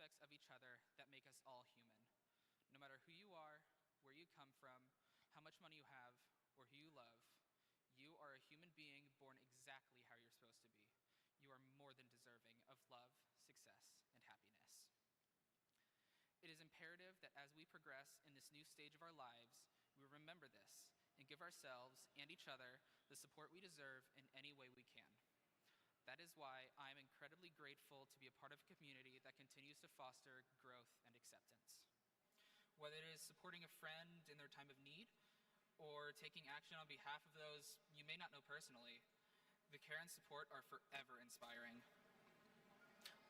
aspects of each other that make us all human. No matter who you are, where you come from, how much money you have, or who you love, you are a human being born exactly how you're supposed to be. You are more than deserving of love, success, and happiness. It is imperative that as we progress in this new stage of our lives, we remember this and give ourselves and each other the support we deserve in any way we can. That is why I am incredibly grateful to be a part of a community that continues to foster growth and acceptance. Whether it is supporting a friend in their time of need or taking action on behalf of those you may not know personally, the care and support are forever inspiring.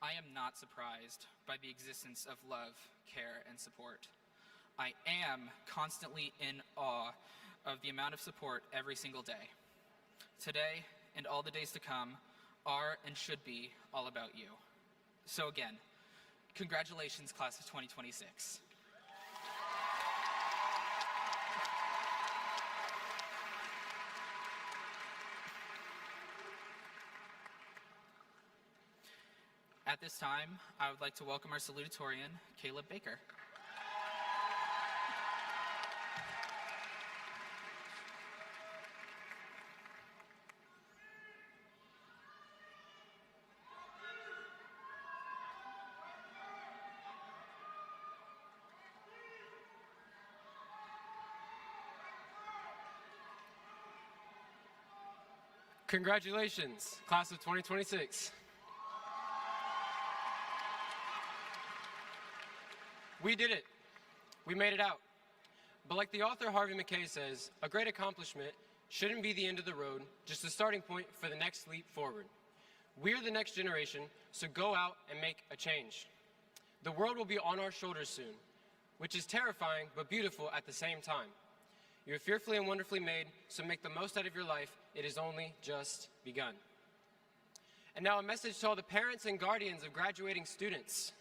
I am not surprised by the existence of love, care, and support. I am constantly in awe of the amount of support every single day. Today, and all the days to come, are and should be all about you. So again, congratulations, class of 2026. At this time, I would like to welcome our salutatorian, Caleb Baker. Congratulations, class of 2026. We did it. We made it out. But like the author Harvey Mackay says, a great accomplishment shouldn't be the end of the road, just a starting point for the next leap forward. We're the next generation, so go out and make a change. The world will be on our shoulders soon, which is terrifying but beautiful at the same time. You're fearfully and wonderfully made, so make the most out of your life. It has only just begun. And now a message to all the parents and guardians of graduating students.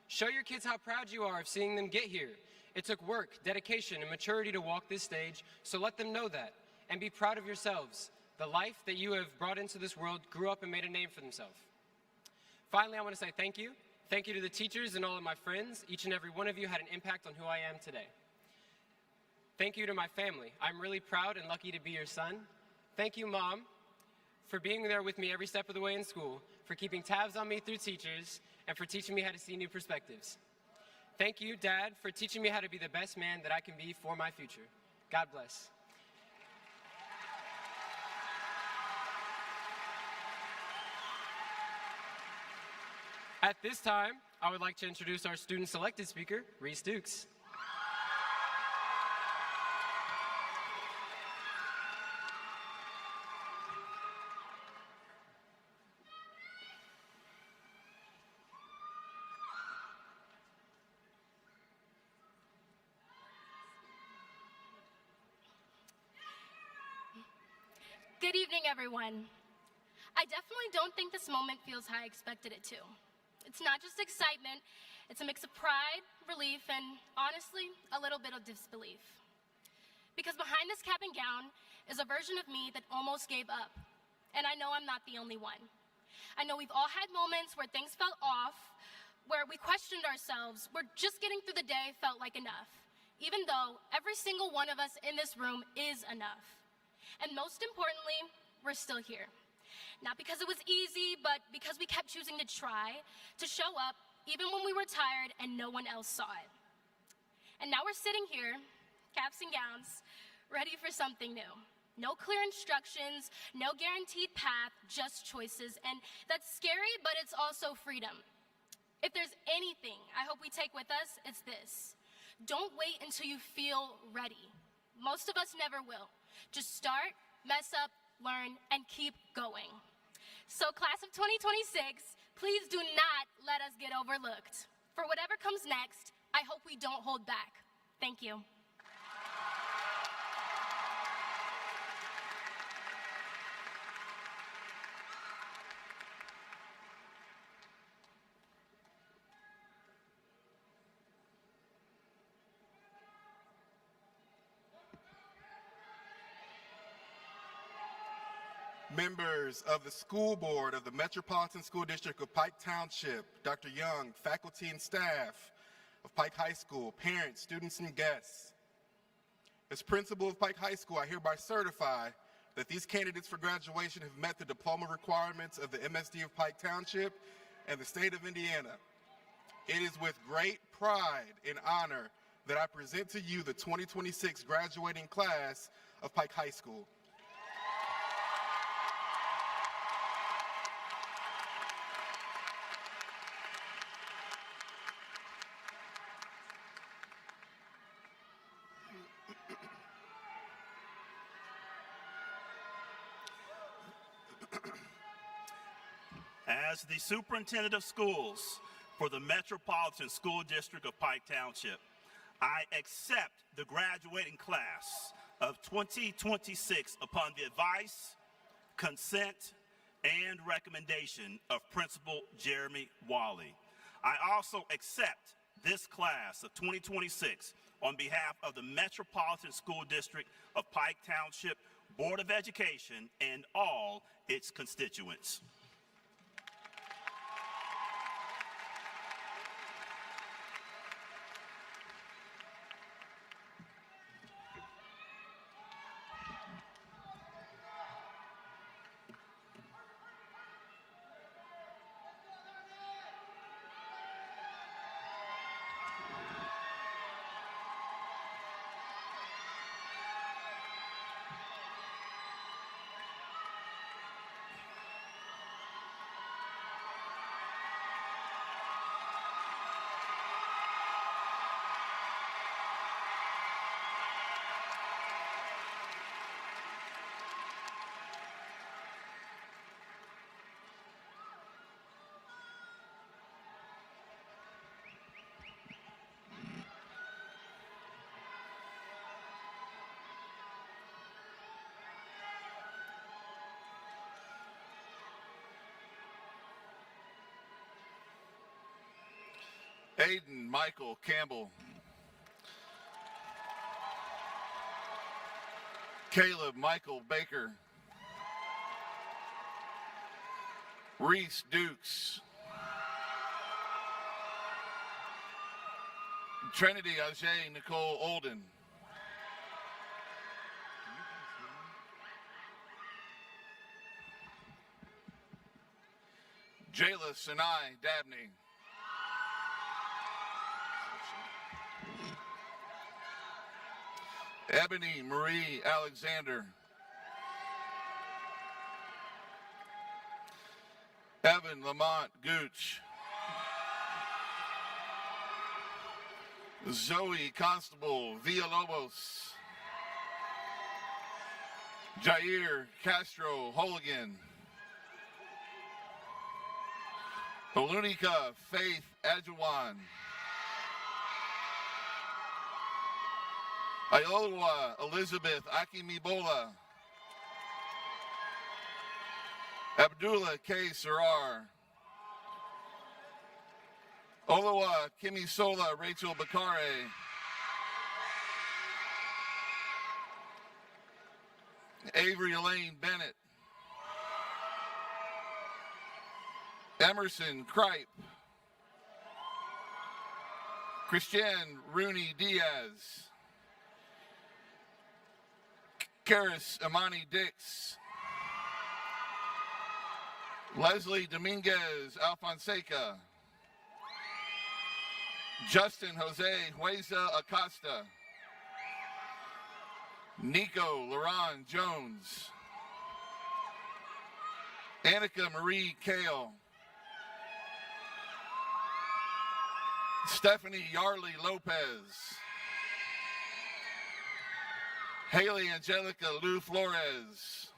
Show your kids how proud you are of seeing them get here. It took work, dedication, and maturity to walk this stage, so let them know that. And be proud of yourselves. The life that you have brought into this world grew up and made a name for themselves. Finally, I want to say thank you. Thank you to the teachers and all of my friends. Each and every one of you had an impact on who I am today. Thank you to my family. I'm really proud and lucky to be your son. Thank you, Mom, for being there with me every step of the way in school, for keeping tabs on me through teachers, and for teaching me how to see new perspectives. Thank you, Dad, for teaching me how to be the best man that I can be for my future. God bless. At this time, I would like to introduce our student-selected speaker, Reese Dukes. Good evening, everyone. I definitely don't think this moment feels how I expected it to. It's not just excitement, it's a mix of pride, relief, and honestly, a little bit of disbelief. Because behind this cap and gown is a version of me that almost gave up. And I know I'm not the only one. I know we've all had moments where things felt off, where we questioned ourselves, where just getting through the day felt like enough, even though every single one of us in this room is enough. And most importantly, we're still here. Not because it was easy, but because we kept choosing to try, to show up, even when we were tired and no one else saw it. And now we're sitting here, caps and gowns, ready for something new. No clear instructions, no guaranteed path, just choices. And that's scary, but it's also freedom. If there's anything I hope we take with us, it's this. Don't wait until you feel ready. Most of us never will. Just start, mess up, learn, and keep going. So class of 2026, please do not let us get overlooked. For whatever comes next, I hope we don't hold back. Thank you. members of the school board of the Metropolitan School District of Pike Township, Dr. Young, faculty and staff of Pike High School, parents, students, and guests. As principal of Pike High School, I hereby certify that these candidates for graduation have met the diploma requirements of the MSD of Pike Township and the state of Indiana. It is with great pride and honor that I present to you the 2026 graduating class of Pike High School. As the Superintendent of Schools for the Metropolitan School District of Pike Township, I accept the graduating class of 2026 upon the advice, consent, and recommendation of Principal Jeremy Wally. I also accept this class of 2026 on behalf of the Metropolitan School District of Pike Township Board of Education and all its constituents. Aiden Michael Campbell. Caleb Michael Baker. Reese Dukes. Trinity Ajay Nicole Olden. Jayla Sinai Dabney. Ebony Marie Alexander. Evan Lamont Gooch. Zoe Constable Villalobos. Jair Castro Holigan. Olunica Faith Ajuwan. Iowa Elizabeth Akimibola. Abdullah K. Sarar. Olowa Kimisola Rachel Bakare. Avery Elaine Bennett. Emerson Kripe. Christiane Rooney Diaz. Karis Amani Dix. Leslie Dominguez Alfonseca. Justin Jose Hueza Acosta. Nico Laron Jones. Annika Marie Kale. Stephanie Yarley Lopez. Haley Angelica Lou Flores.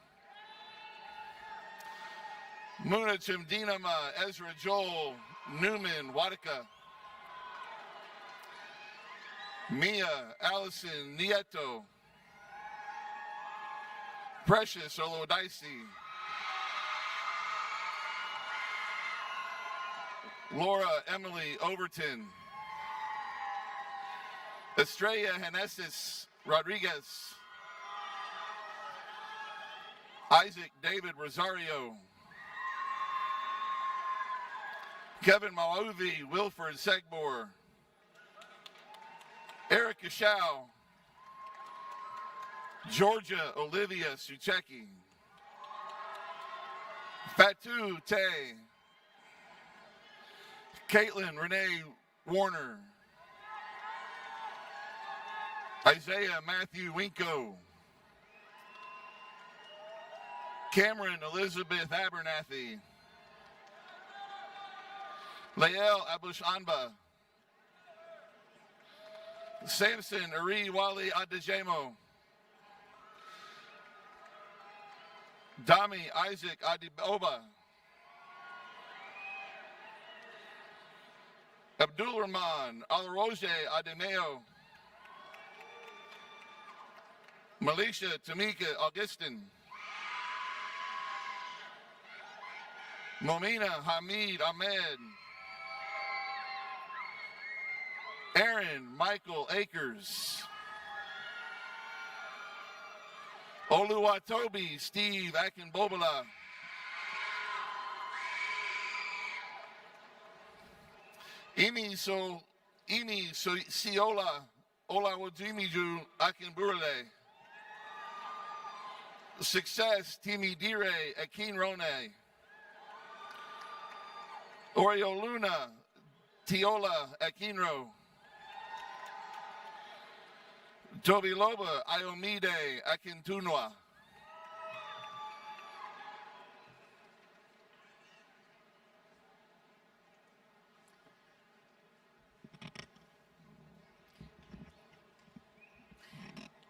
Muna Chimdinama Ezra Joel Newman Watica. Mia Allison Nieto. Precious Olodaisi. Laura Emily Overton. Estrella Genesis Rodriguez. Isaac David Rosario. Kevin Mauvi Wilford Segbor. Erica Shao. Georgia Olivia Sucheki. Fatu Tay. Caitlin Renee Warner. Isaiah Matthew Winko. Cameron Elizabeth Abernathy. Lael Abush Anba. Samson Ari Wali Adejemo. Dami Isaac Adiboba. Abdul Rahman Alaroje Ademeo. Malisha Tamika Augustin. Momina Hamid Ahmed. Aaron Michael Akers. Oluwatobi Steve Akinbobola. Ini Siola Olawajimiju Akinburale. Success Timi Dire Akin Rone. Oreo Luna Tiola Akinro. Toby Loba Iomide Akintunwa.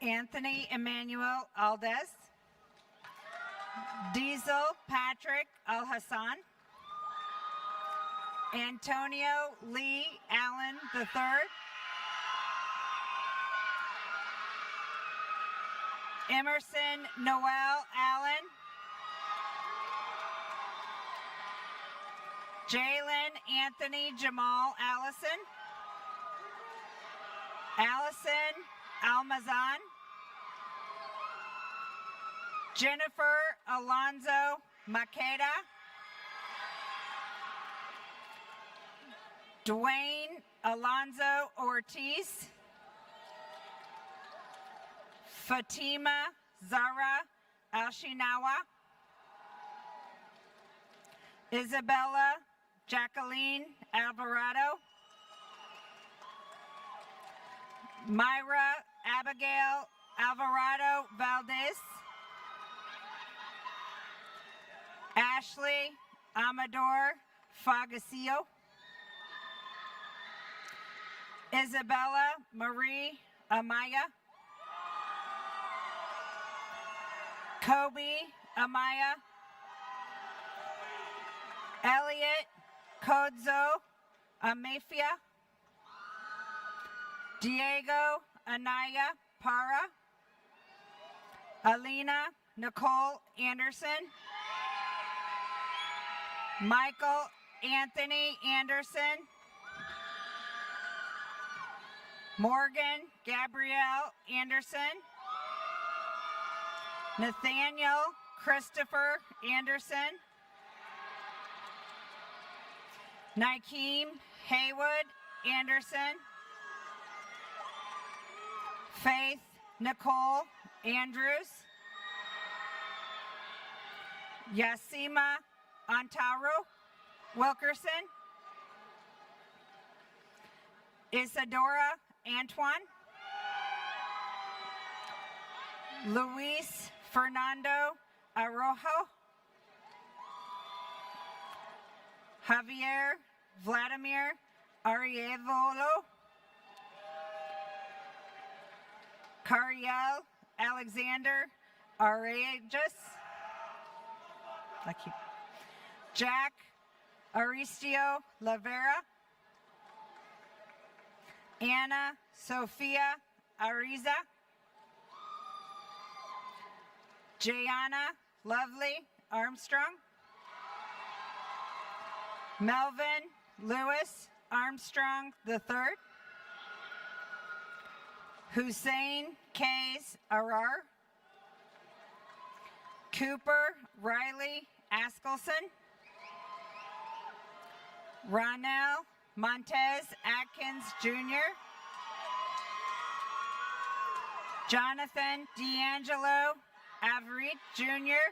Anthony Emmanuel Aldez. Diesel Patrick Al Hassan. Antonio Lee Allen III. Emerson Noel Allen. Jalen Anthony Jamal Allison. Allison Almazan. Jennifer Alonzo Makeda. Dwayne Alonzo Ortiz. Fatima Zara Alshinawa. Isabella Jacqueline Alvarado. Myra Abigail Alvarado Valdez. Ashley Amador Fagacio. Isabella Marie Amaya. Kobe Amaya. Elliot Kodzo Amafia. Diego Anaya Para. Alina Nicole Anderson. Michael Anthony Anderson. Morgan Gabrielle Anderson. Nathaniel Christopher Anderson. Nikeem Haywood Anderson. Faith Nicole Andrews. Yasima Antaro Wilkerson. Isadora Antoine. Luis Fernando Arojo. Javier Vladimir Arievolo. Cariel Alexander Arejas. Jack Aristio Lavera. Anna Sophia Ariza. Jayana Lovely Armstrong. Melvin Lewis Armstrong III. Hussein Kays Arar. Cooper Riley Askelson. Ronell Montez Atkins Jr. Jonathan D'Angelo Averit Jr.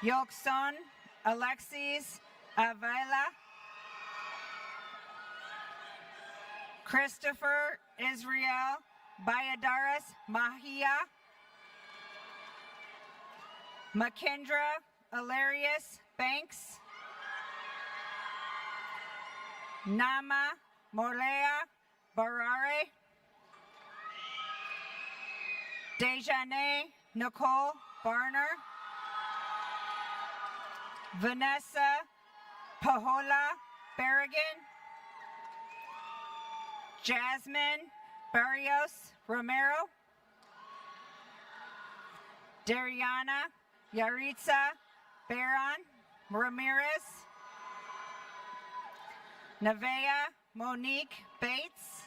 Yolkson Alexis Avila. Christopher Israel Bayadaris Mahia. Makindra Alarius Banks. Nama Molea Barare. Dejane Nicole Barner. Vanessa Pahola Berrigan. Jasmine Barrios Romero. Dariana Yaritza Baron Ramirez. Nevaeh Monique Bates.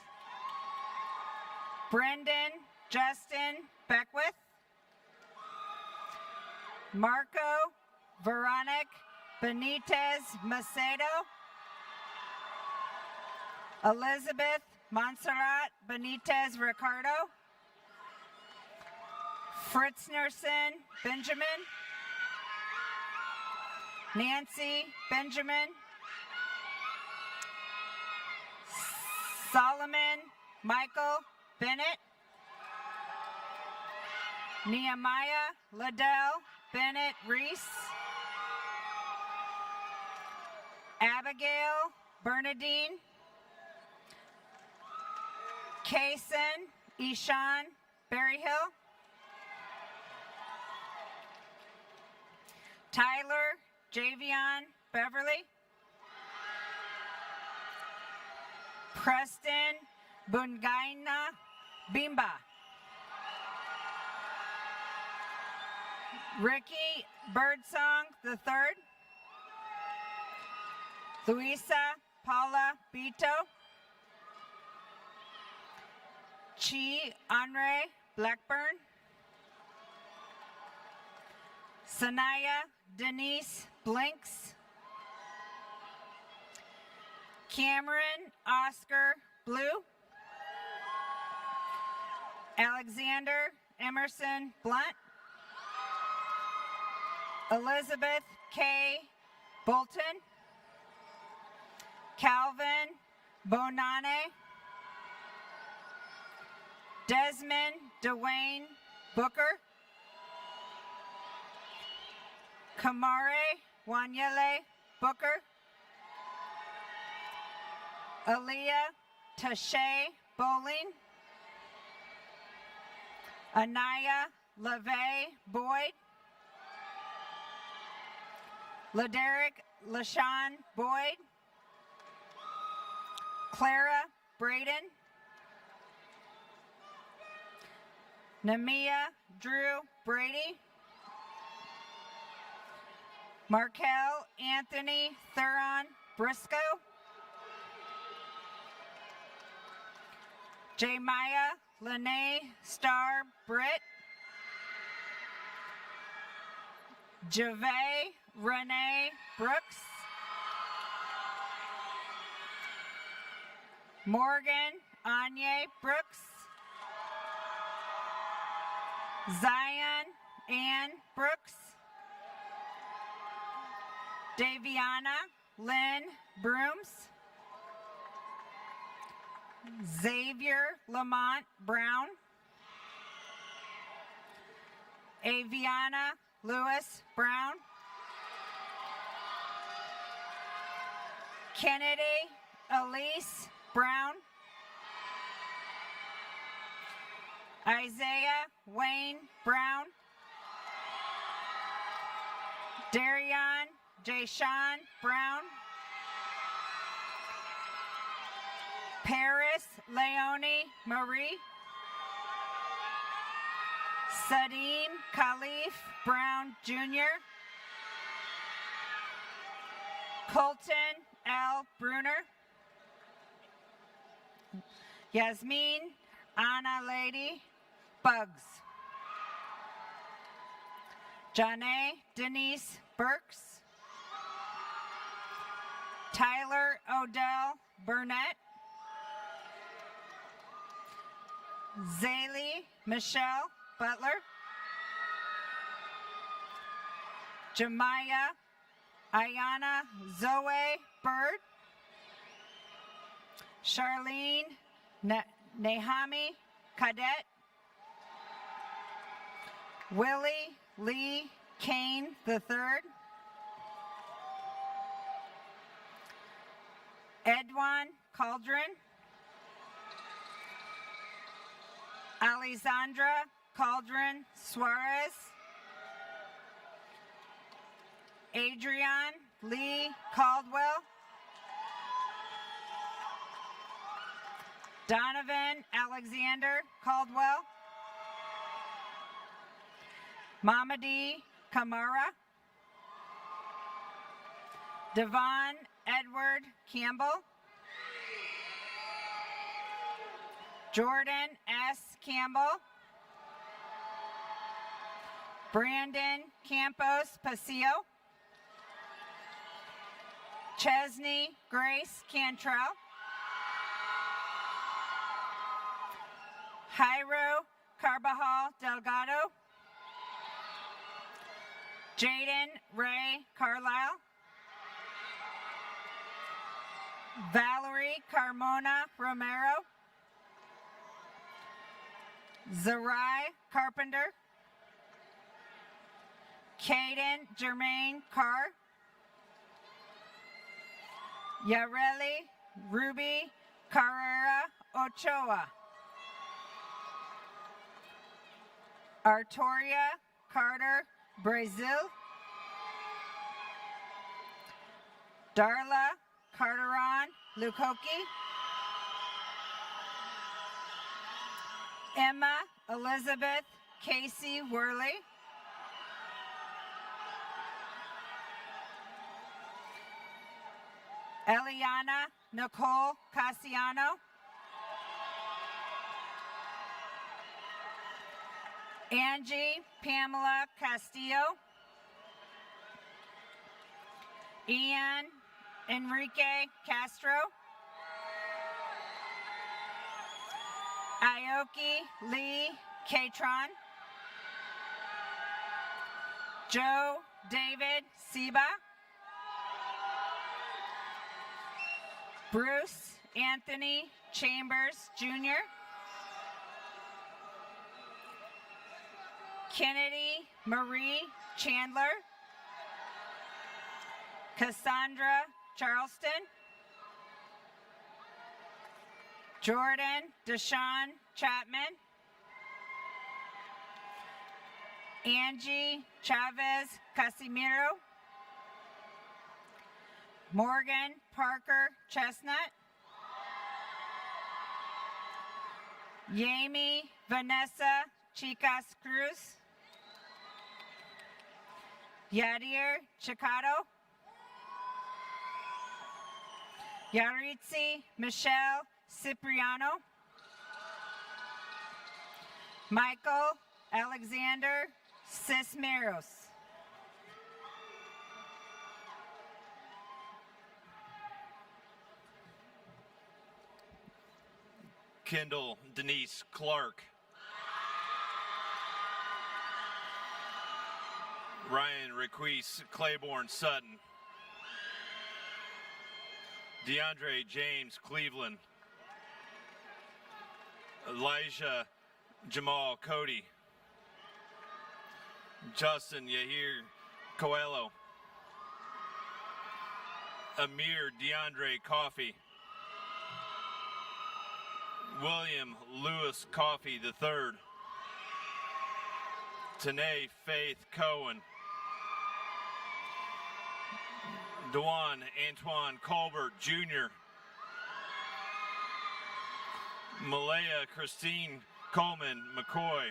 Brendan Justin Beckwith. Marco Veronic Benitez Macedo. Elizabeth Montserrat Benitez Ricardo. Fritznerson Benjamin. Nancy Benjamin. Solomon Michael Bennett. Nehemiah Liddell Bennett Reese. Abigail Bernadine. Kaysen Ishan Berryhill. Tyler Javion Beverly. Preston Bungaina Bimba. Ricky Birdsong III. Luisa Paula Bito. Chi Andre Blackburn. Sanaya Denise Blinks. Cameron Oscar Blue. Alexander Emerson Blunt. Elizabeth K. Bolton. Calvin Bonane. Desmond Dwayne Booker. Kamare Wanyele Booker. Aaliyah Tashay Bowling. Anaya LaVey Boyd. Laderick LaShawn Boyd. Clara Braden. Namia Drew Brady. Markel Anthony Thuron Briscoe. Jemaya Lene Star Britt. Jave Renee Brooks. Morgan Anye Brooks. Zion Ann Brooks. Daviana Lynn Brooms. Xavier Lamont Brown. Aviana Lewis Brown. Kennedy Elise Brown. Isaiah Wayne Brown. Darion Jashawn Brown. Paris Leonie Marie. Sadim Khalif Brown Jr. Colton L. Bruner. Yasmin Anna Lady Bugs. Janae Denise Burks, Tyler Odell Burnett, Zaylee Michelle Butler, Jemiah Ayana Zoe Bird, Charlene Nehami Cadet, Willie Lee Kane III, Edwan Caldron, Alexandra Caldron Suarez, Adrian Lee Caldwell, Donovan Alexander Caldwell, Mamadi Kamara, Devon Edward Campbell, Jordan S. Campbell, Brandon Campos Pasillo, Chesney Grace Cantrell, Jairo Carbajal Delgado, Jaden Ray Carlisle, Valerie Carmona Romero, Zarai Carpenter, Caden Jermaine Carr, Yareli Ruby Carrera Ochoa, Artoria Carter Brazil, Darla Carteron Lukoki, Emma Elizabeth Casey Worley, Eliana Nicole Cassiano, Angie Pamela Castillo, Ian Enrique Castro, Aoki Lee Catron, Joe David Seba, Bruce Anthony Chambers Jr., Kennedy Marie Chandler, Cassandra Charleston, Jordan Deshaun Chapman, Angie Chavez Casimiro, Morgan Parker Chestnut, Yami Vanessa Chicas Cruz, Yadir Chicado, Yaritzi Michelle Cipriano, Michael Alexander Cisneros, Kendall Denise Clark, Ryan Requise Claiborne Sutton, DeAndre James Cleveland, Elijah Jamal Cody, Justin Yahir Coelho, Amir DeAndre Coffey, William Lewis Coffey III, Tanae Faith Cohen, Dewan Antoine Colbert Jr., Malaya Christine Coleman McCoy,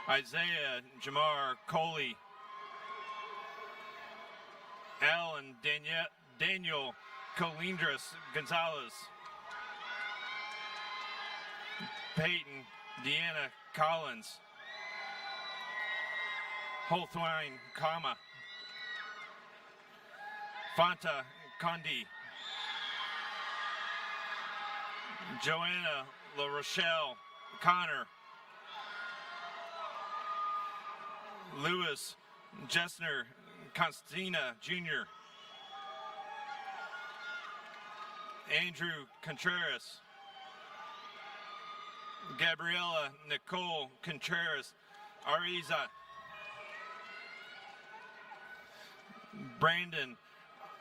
Isaiah Jamar Coley, Alan Daniel Colindres Gonzalez, Peyton Deanna Collins, Holthwine Kama, Fanta Condi, Joanna La Rochelle Connor, Louis Jessner Constantina Jr., Andrew Contreras, Gabriela Nicole Contreras Ariza, Brandon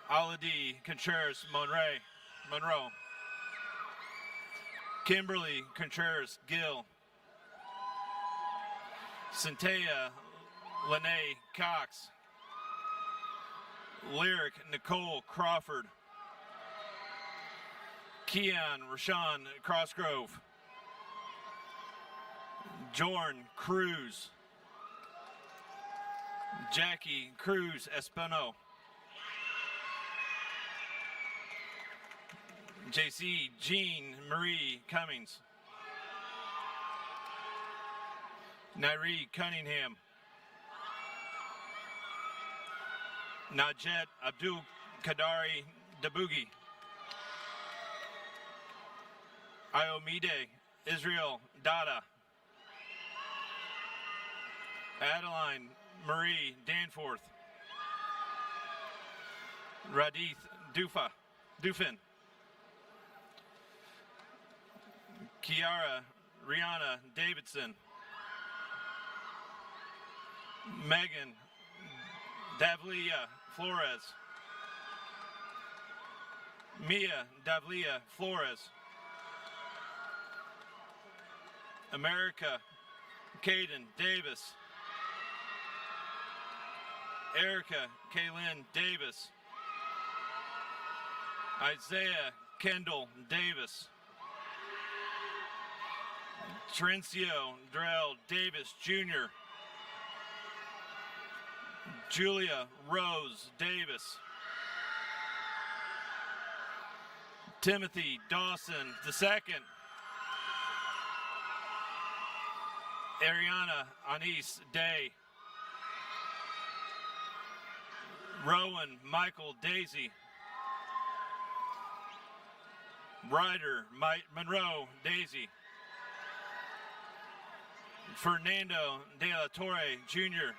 Aladi Contreras Monroe, Kimberly Contreras Gill, Cynthia Lene Cox, Lyric Nicole Crawford, Keon Rashawn Crossgrove, Jorn Cruz, Jackie Cruz Espino, JC Jean Marie Cummings, Nairi Cunningham, Najet Abdul Kadari Dabugi, Iomide Israel Dada, Adeline Marie Danforth, Radith Dufin, Kiara Rihanna Davidson, Megan Davlia Flores, Mia Davlia Flores, America Caden Davis, Erica Kaylin Davis, Isaiah Kendall Davis, Terencio Drell Davis Jr., Julia Rose Davis, Timothy Dawson II, Ariana Anise Day, Rowan Michael Daisy, Ryder Mike Monroe Daisy, Fernando De La Torre Jr.,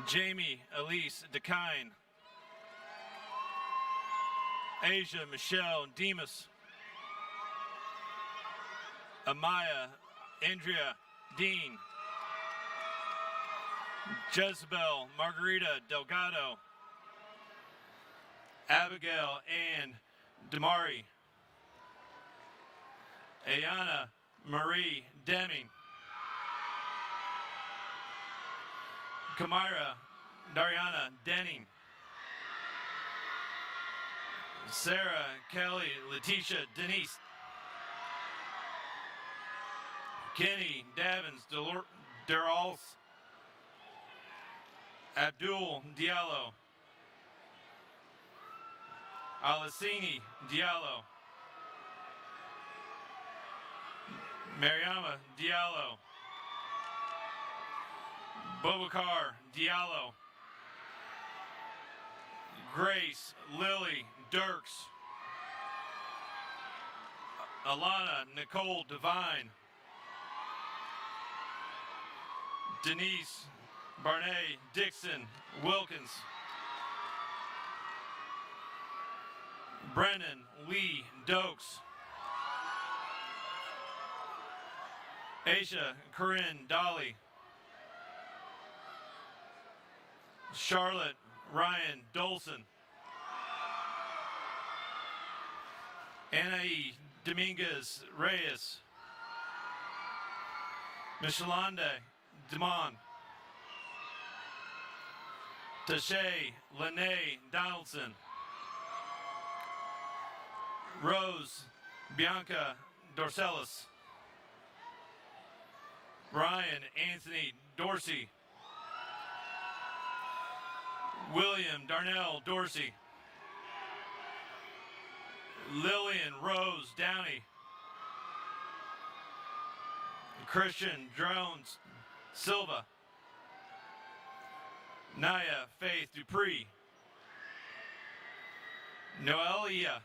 Jamie Elise DeKine, Asia Michelle Demas, Amaya Andrea Dean, Jezebel Margarita Delgado, Abigail Ann Damari, Ayana Marie Deming, Kamira Dariana Denning, Sarah Kelly Letitia Denise, Kenny Davins Derals, Abdul Diallo, Alasini Diallo, Mariama Diallo, Bobakar Diallo, Grace Lily Dirks, Alana Nicole Devine, Denise Barney Dixon Wilkins, Brennan Lee Dokes, Aisha Corinne Dolly, Charlotte Ryan Dolson, Anae Dominguez Reyes, Michelande Demond, Tashay Lene Donaldson, Rose Bianca Dorcelis, Ryan Anthony Dorsey, William Darnell Dorsey, Lillian Rose Downey, Christian Jones Silva. Naya Faith Dupree. Noelia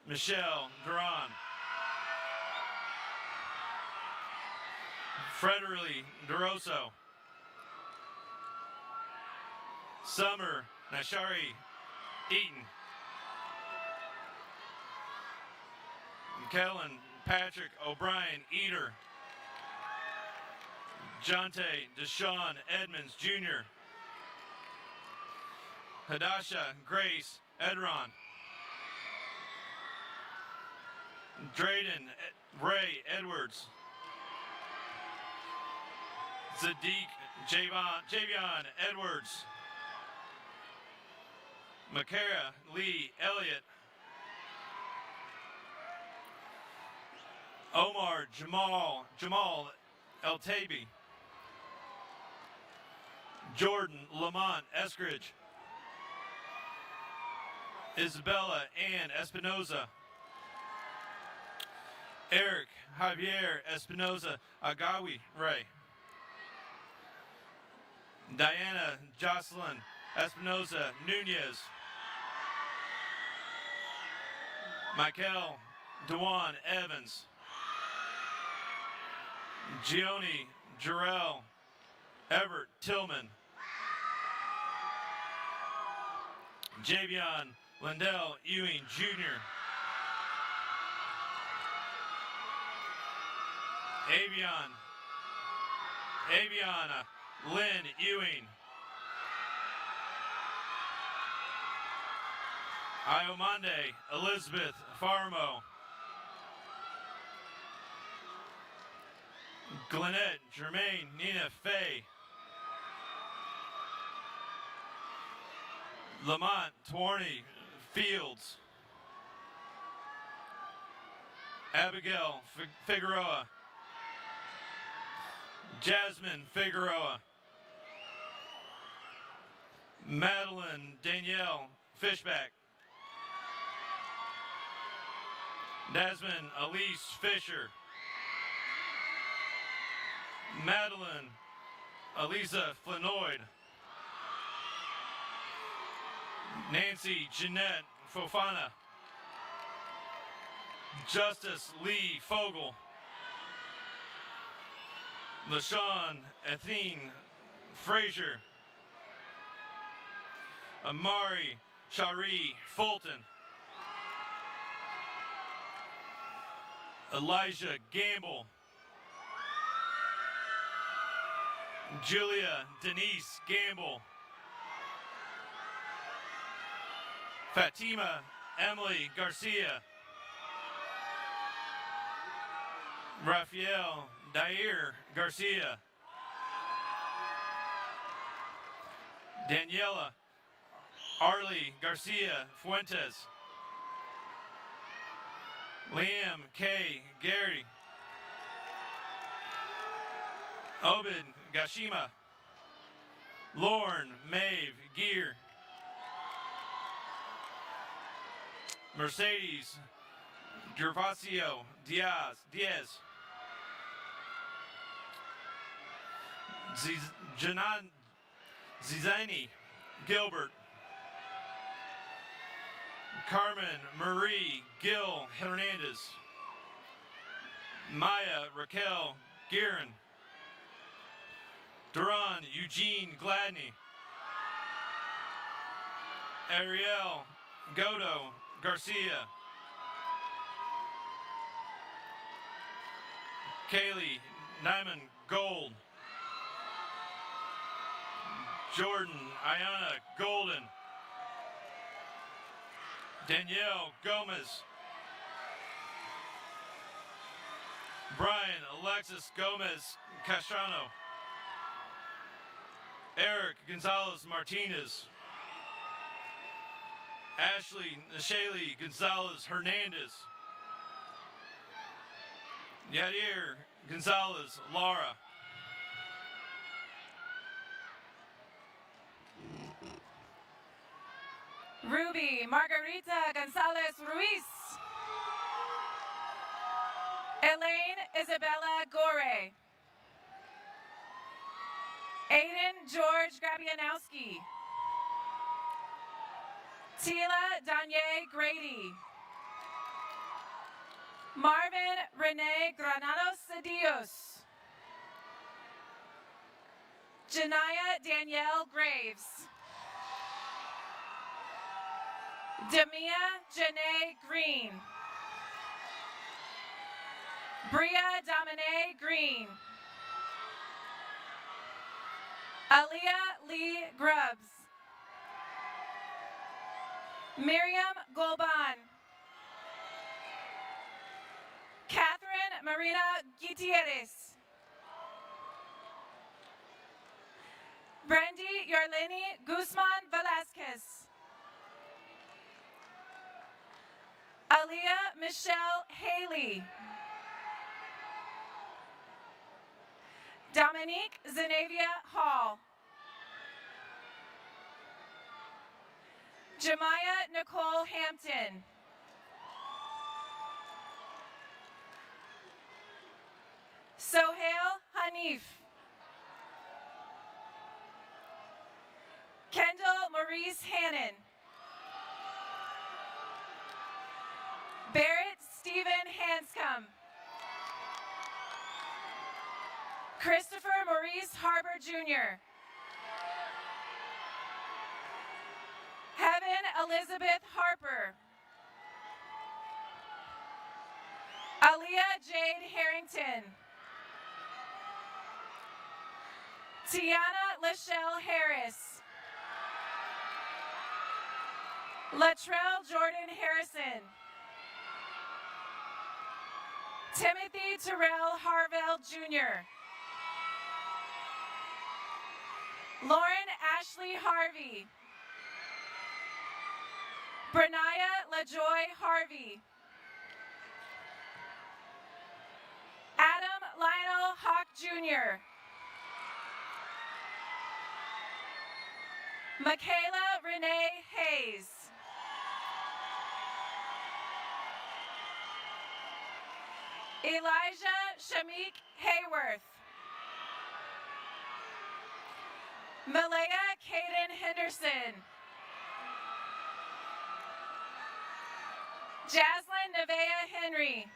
Michelle Duran. Frederly DeRosso. Summer Nashari Eaton. Kellen Patrick O'Brien Eater. Jonte Deshaun Edmonds Jr. Hadasha Grace Edron. Drayden Ray Edwards. Zadiq Javion Edwards. Makara Lee Elliott. Omar Jamal El-Tabi. Jordan Lamont Eskridge. Isabella Ann Espinoza. Eric Javier Espinoza Agawi Ray. Diana Jocelyn Espinoza Nunez. Michael Dewan Evans. Gioni Jarrell Everett Tillman. Javion Lindell Ewing Jr. Aviana Lynn Ewing. Iomande Elizabeth Farmo. Gwinnett Jermaine Nina Fay. Lamont Twarney Fields. Abigail Figueroa. Jasmine Figueroa. Madeline Danielle Fishback. Desmond Elise Fisher. Madeline Elisa Flanoid. Nancy Jeanette Fofana. Justice Lee Fogel. LaShawn Athene Frazier. Amari Shari Fulton. Elijah Gamble. Julia Denise Gamble. Fatima Emily Garcia. Rafael Dair Garcia. Daniela Arlie Garcia Fuentes. Liam K. Gary. Obed Gashima. Lorne Maeve Gear. Mercedes Gervasio Diaz. Zizani Gilbert. Carmen Marie Gil Hernandez. Maya Raquel Guerin. Duran Eugene Gladney. Ariel Godo Garcia. Kaylee Nyman Gold. Jordan Ayana Golden. Danielle Gomez. Brian Alexis Gomez Castrano. Eric Gonzalez Martinez. Ashley Nashali Gonzalez Hernandez. Yadir Gonzalez Lara. Ruby Margarita Gonzalez Ruiz. Elaine Isabella Gore. Aiden George Grabianowski. Tila Danye Grady. Marvin Rene Granados Cedillos. Janaya Danielle Graves. Demia Janae Green. Bria Domine Green. Aaliyah Lee Grubbs. Miriam Golban. Catherine Marina Gutierrez. Brandy Yarleni Guzman Velasquez. Aaliyah Michelle Haley. Dominique Zenavia Hall. Jemiah Nicole Hampton. Sohail Hanif. Kendall Maurice Hannon. Barrett Stephen Hanscom. Christopher Maurice Harbor Jr. Heaven Elizabeth Harper. Aaliyah Jade Harrington. Tiana Lachelle Harris. Latrell Jordan Harrison. Timothy Terrell Harvell Jr. Lauren Ashley Harvey. Brenaya LaJoy Harvey. Adam Lionel Hawk Jr. Michaela Renee Hayes. Elijah Shamik Hayworth. Malaya Kaden Henderson. Jaslyn Nevea Henry.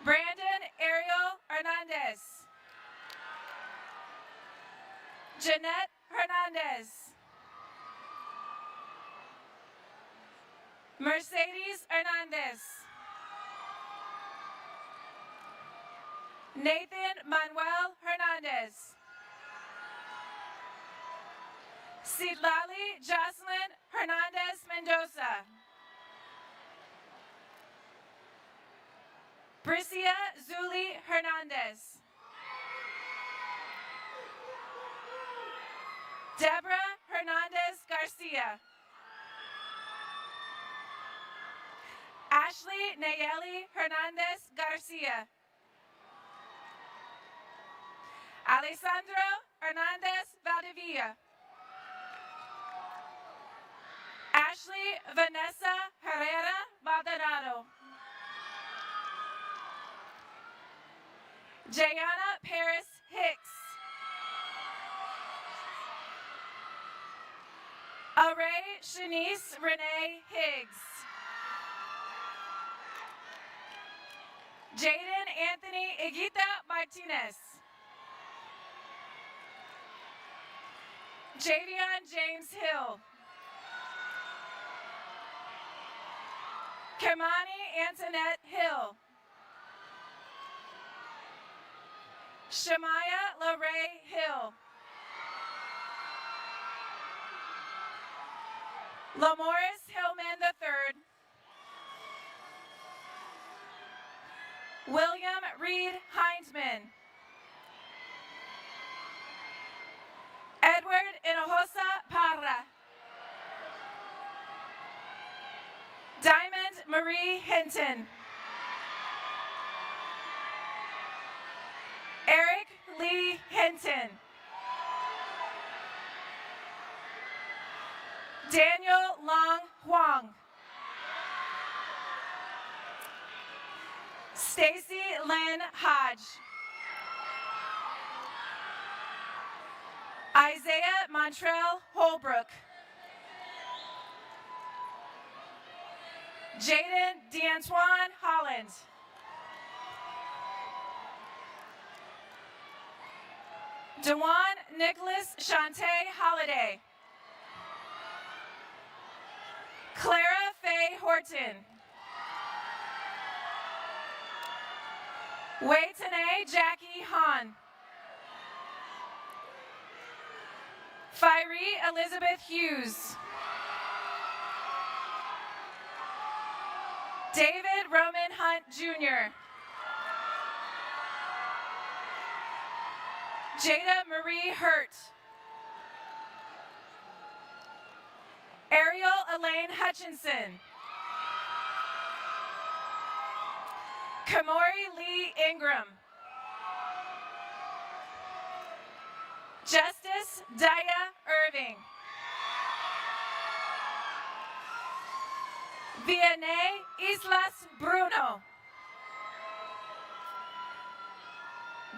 Brandon Ariel Hernandez. Jeanette Hernandez. Mercedes Hernandez. Nathan Manuel Hernandez. Sidlali Jocelyn Hernandez Mendoza. Bricia Zuli Hernandez. Deborah Hernandez Garcia. Ashley Nayeli Hernandez Garcia. Alessandro Hernandez Valdivia. Ashley Vanessa Herrera Maldonado. Jayana Paris Hicks. Array Shanice Renee Higgs. Jaden Anthony Iguita Martinez. Javion James Hill. Kimani Antoinette Hill. Shemaya LaRae Hill. Lamoris Hillman III. William Reed Hindman. Edward Hinojosa Parra. Diamond Marie Hinton. Eric Lee Hinton. Daniel Long Huang. Stacy Lynn Hodge. Isaiah Montrell Holbrook. Jaden DeAntoine Holland. Dewan Nicholas Shantae Holliday. Clara Faye Horton. Waitane Jackie Hahn. Fiery Elizabeth Hughes. David Roman Hunt Jr. Jada Marie Hurt. Ariel Elaine Hutchinson. Kamori Lee Ingram. Justice Daya Irving. Vianney Islas Bruno.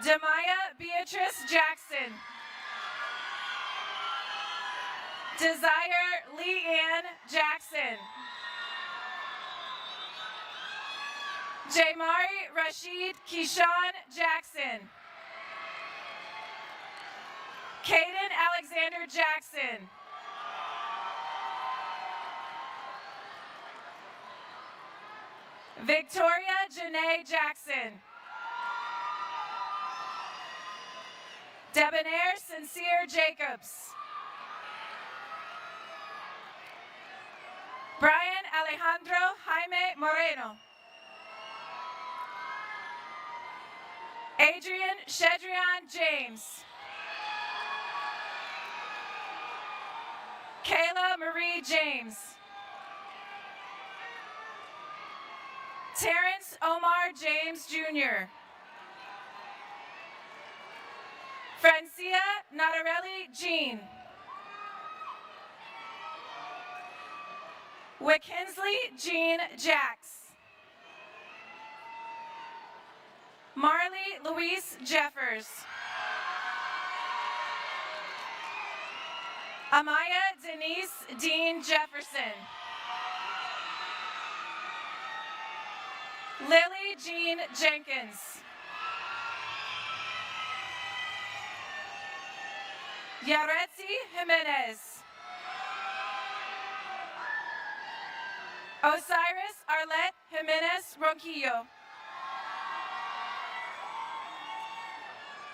Demaya Beatrice Jackson. Desire Leanne Jackson. Jamari Rashid Keyshawn Jackson. Caden Alexander Jackson. Victoria Janae Jackson. Debonair Sincere Jacobs. Brian Alejandro Jaime Moreno. Adrian Shedrian James. Kayla Marie James. Terrence Omar James Jr. Francia Natarelli Jean. Wickensley Jean Jacks. Marley Louise Jeffers. Amaya Denise Dean Jefferson. Lily Jean Jenkins. Yaretzi Jimenez. Osiris Arlette Jimenez Ronquillo.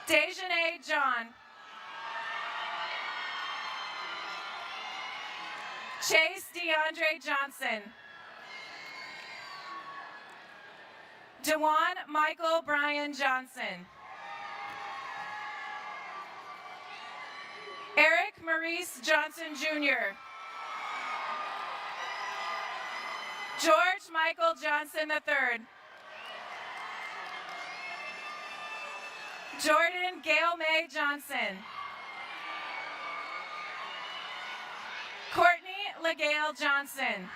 Dejanay John. Chase DeAndre Johnson. Dewan Michael Brian Johnson. Eric Maurice Johnson Jr. George Michael Johnson III. Jordan Gail May Johnson. Courtney LaGale Johnson.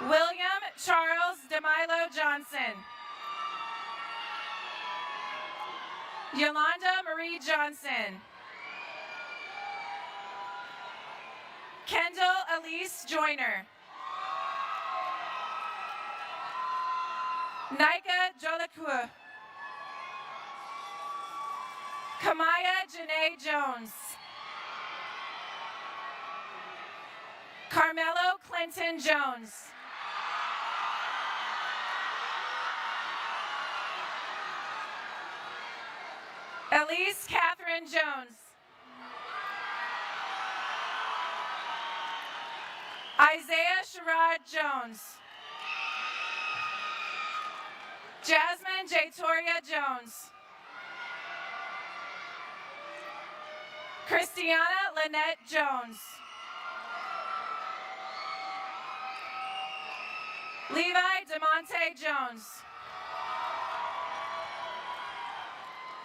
William Charles DeMilo Johnson. Yolanda Marie Johnson. Kendall Elise Joyner. Nika Jolakua. Kamaya Janae Jones. Carmelo Clinton Jones. Elise Catherine Jones. Isaiah Sherrod Jones. Jasmine Jatoria Jones. Christiana Lynette Jones. Levi DeMonte Jones.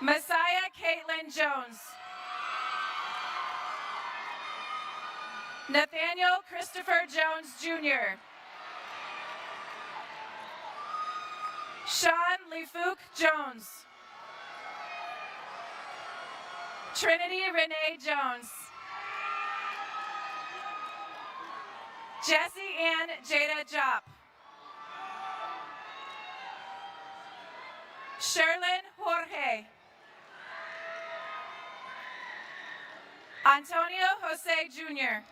Messiah Caitlin Jones. Nathaniel Christopher Jones Jr. Sean Lefouk Jones. Trinity Renee Jones. Jessie Ann Jada Jop. Sherlyn Jorge. Antonio Jose Jr.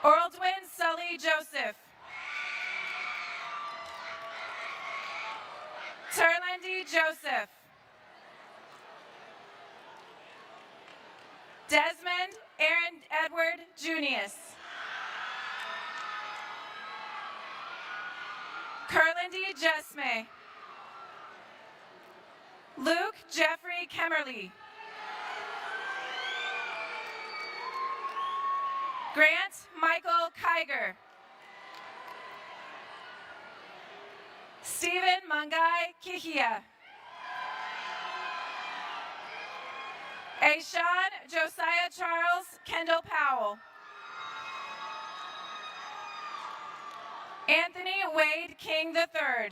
Orldwin Sully Joseph. Turlandy Joseph. Desmond Aaron Edward Junius. Curlandy Jesme. Luke Jeffrey Kemmerly. Grant Michael Kiger. Stephen Mangai Kihia. Ashawn Josiah Charles Kendall Powell. Anthony Wade King III.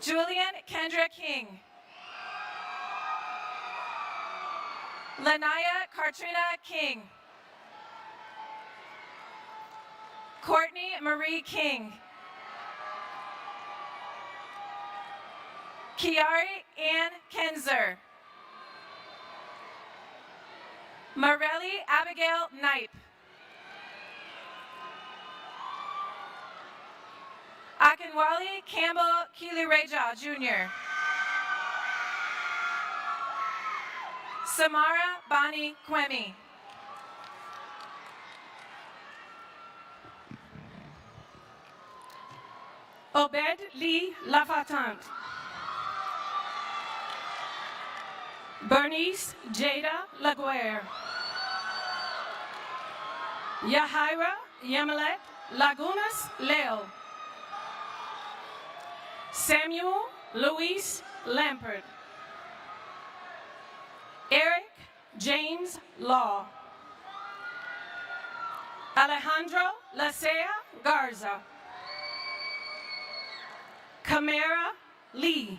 Julian Kendra King. Lanaya Kartrina King. Courtney Marie King. Kiari Ann Kenzer. Morelli Abigail Knipe. Akinwale Campbell Kilireja Jr. Samara Bonnie Kwemi. Obed Lee Lafatante. Bernice Jada Laguerre. Yahaira Yamalet Lagunas Leo. Samuel Luis Lampert. Eric James Law. Alejandro Lasea Garza. Camara Lee.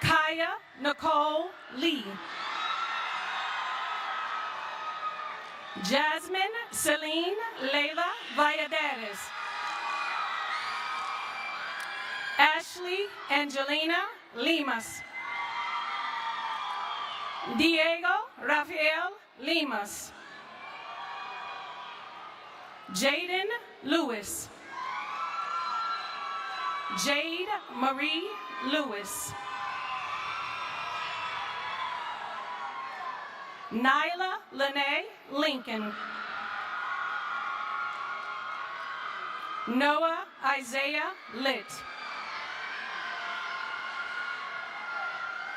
Kaya Nicole Lee. Jasmine Celine Leila Valladares. Ashley Angelina Limas. Diego Rafael Limas. Jaden Lewis. Jade Marie Lewis. Nyla Lene Lincoln. Noah Isaiah Litt.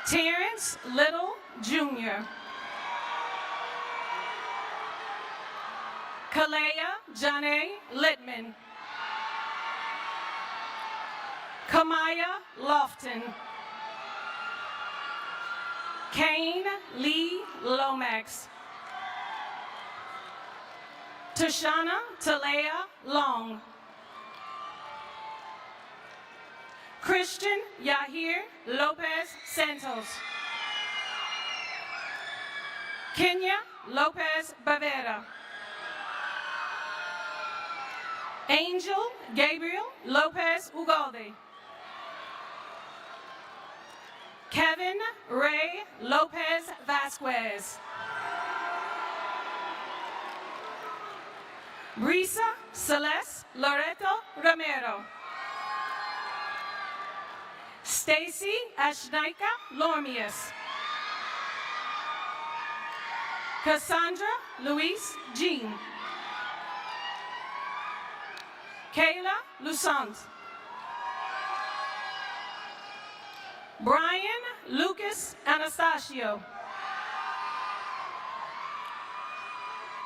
Terrence Little Jr. Kalea Janae Littman. Kamaya Lofton. Kane Lee Lomax. Tashana Talea Long. Christian Yahir Lopez Santos. Kenya Lopez Bavera. Angel Gabriel Lopez Ugalde. Kevin Ray Lopez Vasquez. Brisa Celeste Loreto Romero. Stacy Ashnaika Lormius. Cassandra Louise Jean. Kayla Lusant. Brian Lucas Anastasio.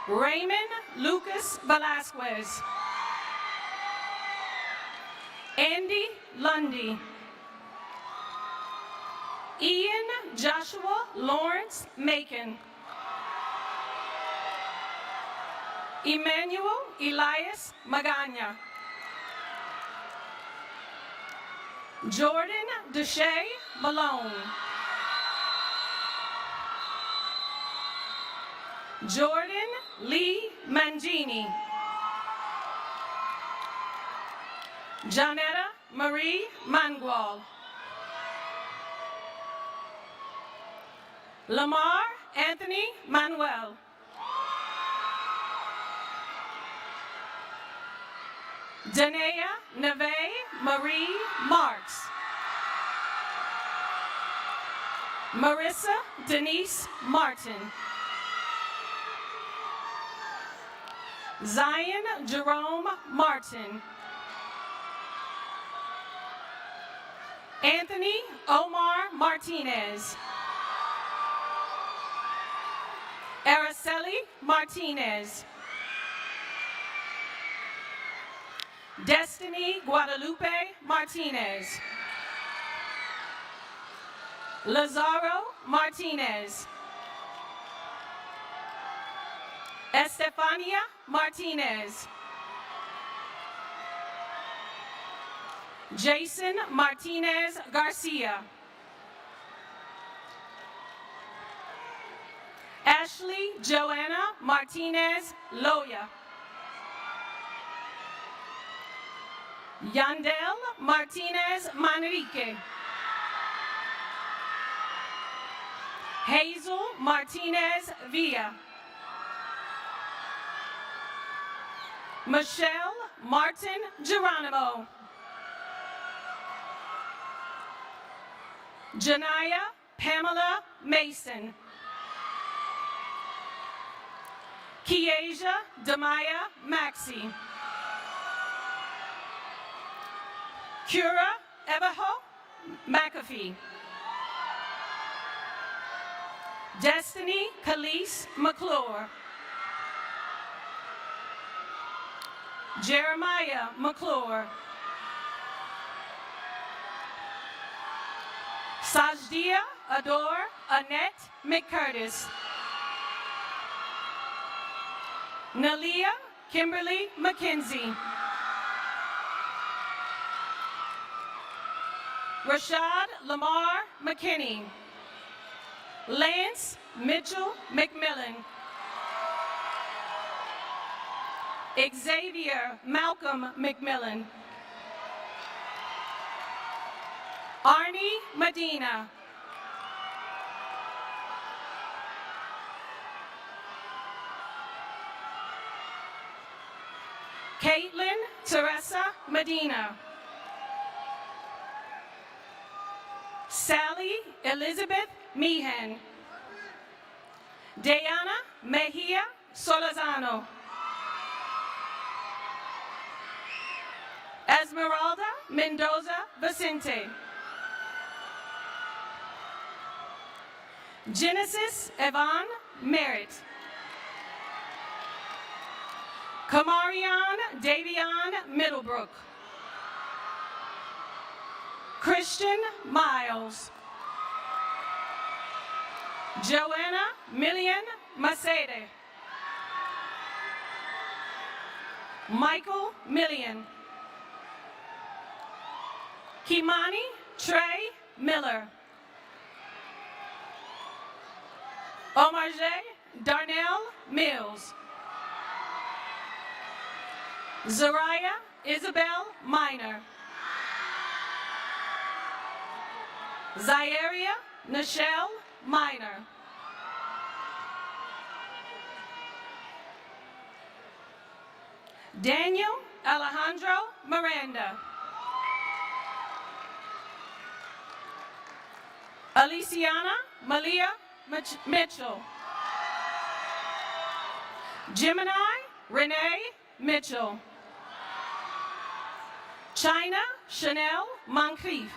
Raymond Lucas Velasquez. Andy Lundy. Ian Joshua Lawrence Macon. Emmanuel Elias Magana. Jordan Deshay Malone. Jordan Lee Mangini. Janetta Marie Mangual. Lamar Anthony Manuel. Danea Neve Marie Marks. Marissa Denise Martin. Zion Jerome Martin. Anthony Omar Martinez. Araceli Martinez. Destiny Guadalupe Martinez. Lazaro Martinez. Estefania Martinez. Jason Martinez Garcia. Ashley Joanna Martinez Loya. Yandel Martinez Manrique. Hazel Martinez Villa. Michelle Martin Geronimo. Janaya Pamela Mason. Kiesia Demaya Maxi. Kura Evaho McAfee. Destiny Khalees McClure. Jeremiah McClure. Sajdia Adore Annette McCurtis. Nalia Kimberly McKenzie. Rashad Lamar McKinney. Lance Mitchell McMillan. Xavier Malcolm McMillan. Arnie Medina. Caitlin Teresa Medina. Sally Elizabeth Meehan. Diana Mejia Solazano. Esmeralda Mendoza Vicente. Genesis Evan Merritt. Kamarion Davion Middlebrook. Christian Miles. Joanna Millian Macede. Michael Millian. Kimani Trey Miller. Omarjay Darnell Mills. Zariah Isabel Minor. Zayeria Nichelle Minor. Daniel Alejandro Miranda. Aliciana Malia Mitchell. Gemini Renee Mitchell. China Chanel Moncrief.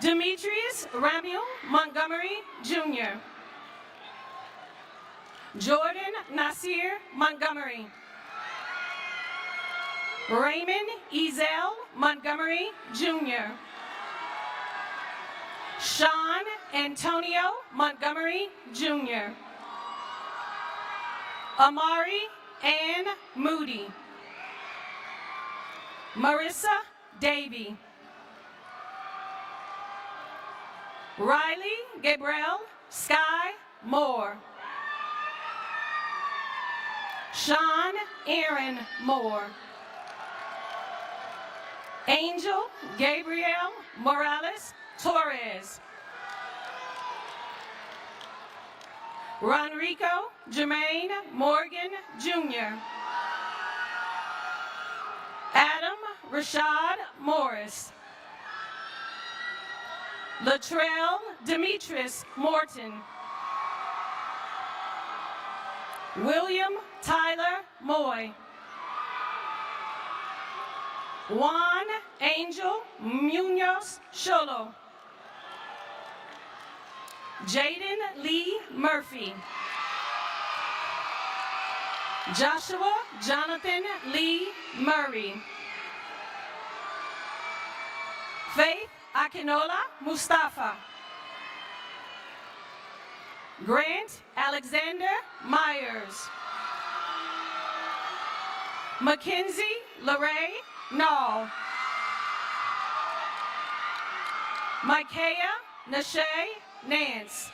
Demetrius Ramuel Montgomery Jr. Jordan Nasir Montgomery. Raymond Ezel Montgomery Jr. Sean Antonio Montgomery Jr. Amari Ann Moody. Marissa Davy. Riley Gabriel Sky Moore. Sean Aaron Moore. Angel Gabriel Morales Torres. Ronrico Jermaine Morgan Jr. Adam Rashad Morris. Latrell Demetrius Morton. William Tyler Moy. Juan Angel Munoz Sholo. Jaden Lee Murphy. Joshua Jonathan Lee Murray. Faith Akinola Mustafa. Grant Alexander Myers. Mackenzie Lorraine Nall. Micaiah Nashay Nance.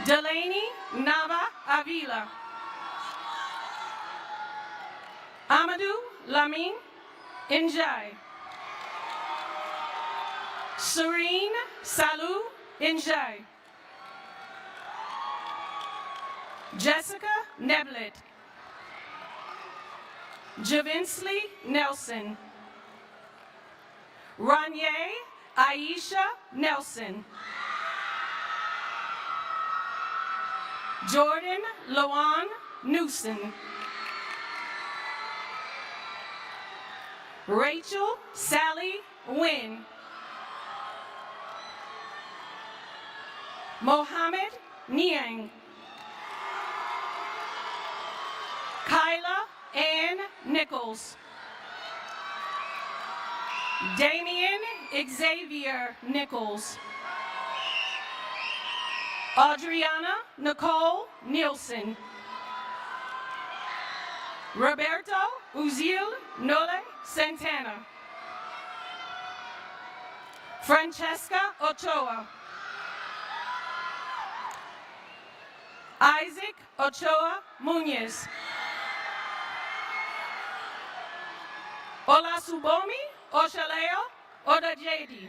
Delaney Nava Avila. Amadou Lamin Njai. Serene Salou Njai. Jessica Neblet. Javinsley Nelson. Ranye Aisha Nelson. Jordan Lawan Newson. Rachel Sally Wynn. Mohammed Niang. Kyla Ann Nichols. Damian Xavier Nichols. Adriana Nicole Nielsen. Roberto Uzil Nole Santana. Francesca Ochoa. Isaac Ochoa Muñez. Olasubomi Oshaleo Odajedi.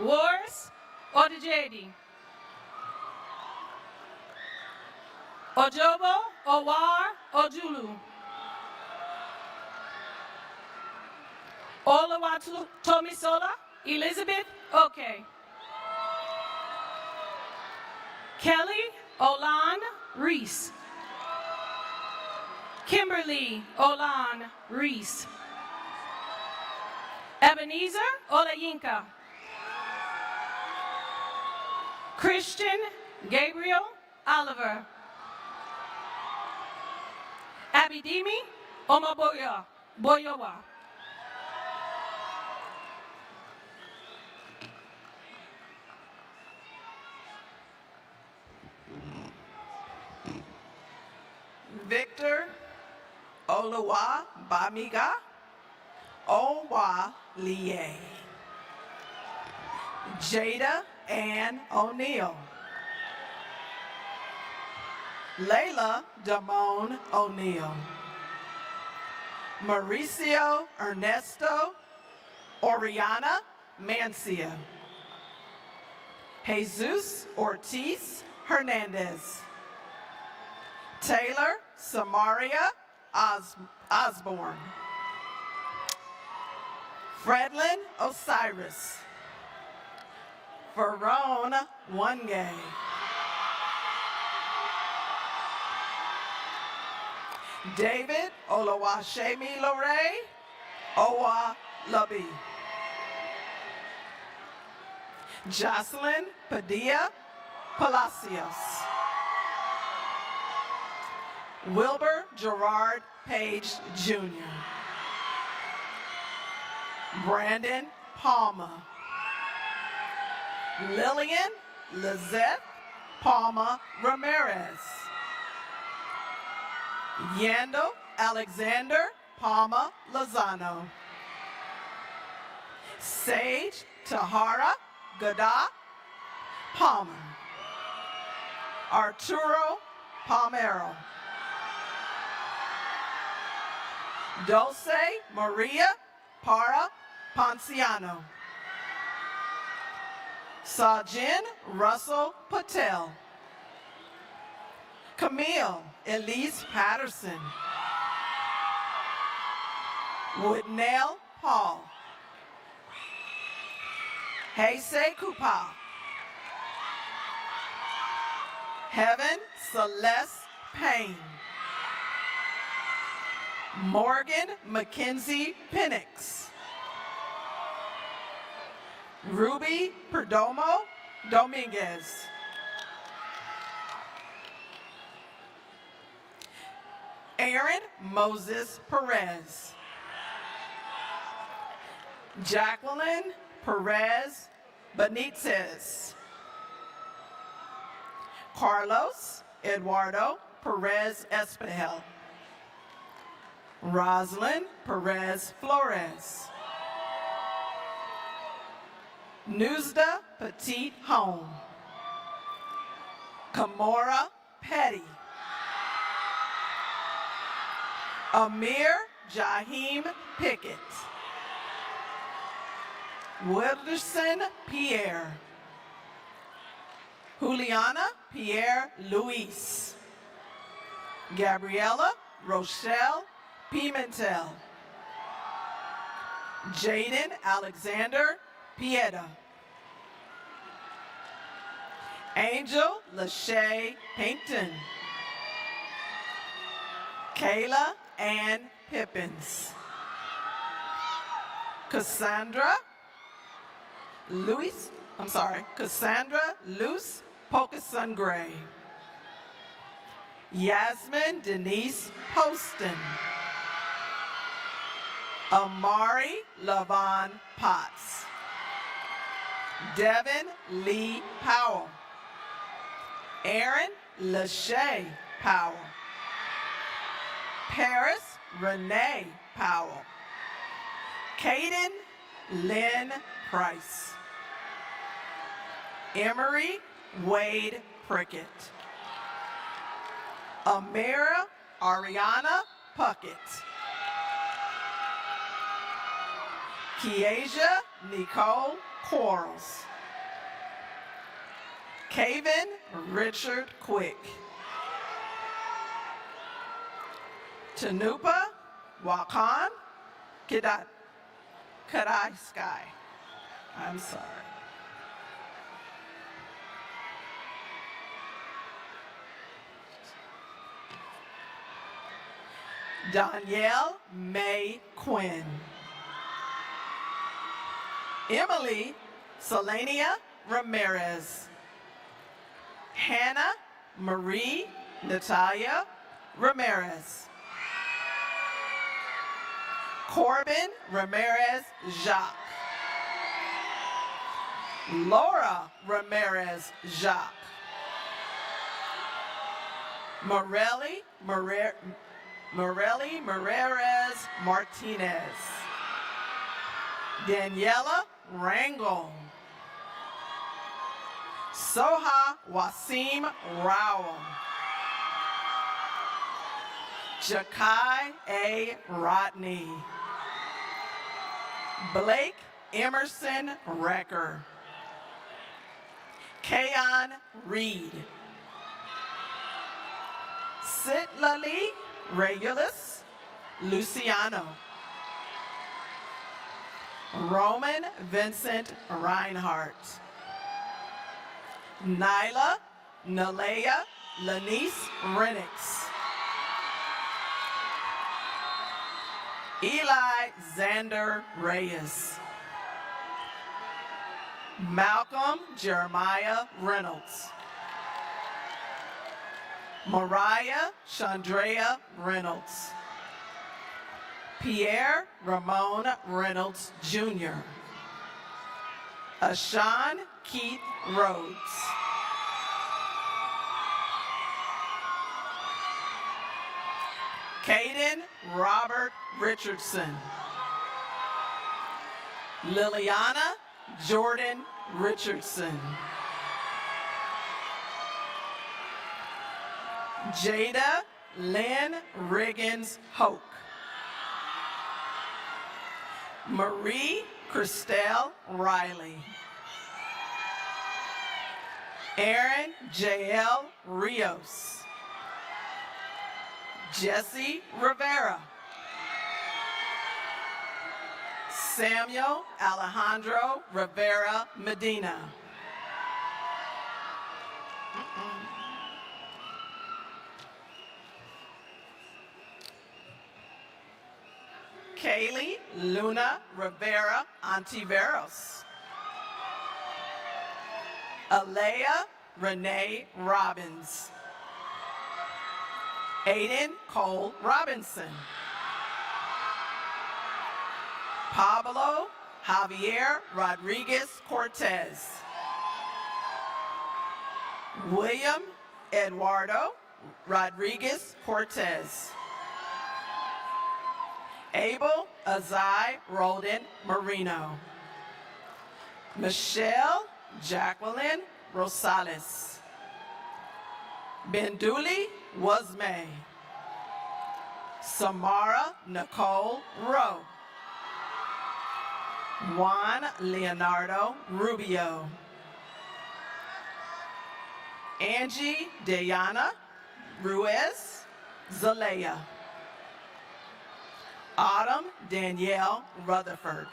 Wars Odajedi. Ojobo Owar Ojulu. Olawatu Tomisola Elizabeth Oke. Kelly Olan Reese. Kimberly Olan Reese. Ebenezer Olayinka. Christian Gabriel Oliver. Abidimi Omaboya Boyowa. Victor Oluwa Bamiga Owa Lie. Jada Ann O'Neill. Layla Damone O'Neill. Mauricio Ernesto Oriana Mancia. Jesus Ortiz Hernandez. Taylor Samaria Osborne. Fredlin Osiris. Verona Wangay. David Olawashemi Lore Owa Labi. Jocelyn Padilla Palacios. Wilbur Gerard Page Jr. Brandon Palmer. Lillian Lizette Palma Ramirez. Yandel Alexander Palma Lozano. Sage Tahara Gada Palmer. Arturo Palmero. Dulce Maria Para Ponciano. Sajin Russell Patel. Camille Elise Patterson. Woodnell Paul. Heisei Kupa. Heaven Celeste Payne. Morgan Mackenzie Penix. Ruby Perdomo Dominguez. Aaron Moses Perez. Jacqueline Perez Benitez. Carlos Eduardo Perez Espejel. Rosalind Perez Flores. Nuzda Petit Home. Kamora Petty. Amir Jaheem Pickett. Wilderson Pierre. Juliana Pierre Luis. Gabriela Rochelle Pimentel. Jaden Alexander Pieta. Angel Lachey Painton. Kayla Ann Pippins. Cassandra Luce Pocasun Gray. Yasmin Denise Poston. Amari Lavon Potts. Devin Lee Powell. Aaron Lachey Powell. Paris Renee Powell. Caden Lynn Price. Emery Wade Prickett. Amira Ariana Puckett. Kiesia Nicole Quarles. Caven Richard Quick. Tanupa Wakan Kadai Sky. I'm sorry. Danielle May Quinn. Emily Selenia Ramirez. Hannah Marie Natalia Ramirez. Corbin Ramirez Jacques. Laura Ramirez Jacques. Morelli Marrez Martinez. Daniela Rangel. Soha Wasim Rao. Jakai A. Rodney. Blake Emerson Recker. Kayon Reed. Sitlali Regulus Luciano. Roman Vincent Reinhardt. Nyla Nalea Lanice Renix. Eli Xander Reyes. Malcolm Jeremiah Reynolds. Mariah Chandrea Reynolds. Pierre Ramon Reynolds Jr. Ashawn Keith Rhodes. Caden Robert Richardson. Liliana Jordan Richardson. Jada Lynn Riggins Hoke. Marie Christelle Riley. Aaron J.L. Rios. Jesse Rivera. Samuel Alejandro Rivera Medina. Kaylee Luna Rivera Antiveros. Alea Renee Robbins. Aiden Cole Robinson. Pablo Javier Rodriguez Cortez. William Eduardo Rodriguez Cortez. Abel Azai Roldan Marino. Michelle Jacqueline Rosales. Benduli Wasme. Samara Nicole Rowe. Juan Leonardo Rubio. Angie Diana Ruiz Zalea. Autumn Danielle Rutherford.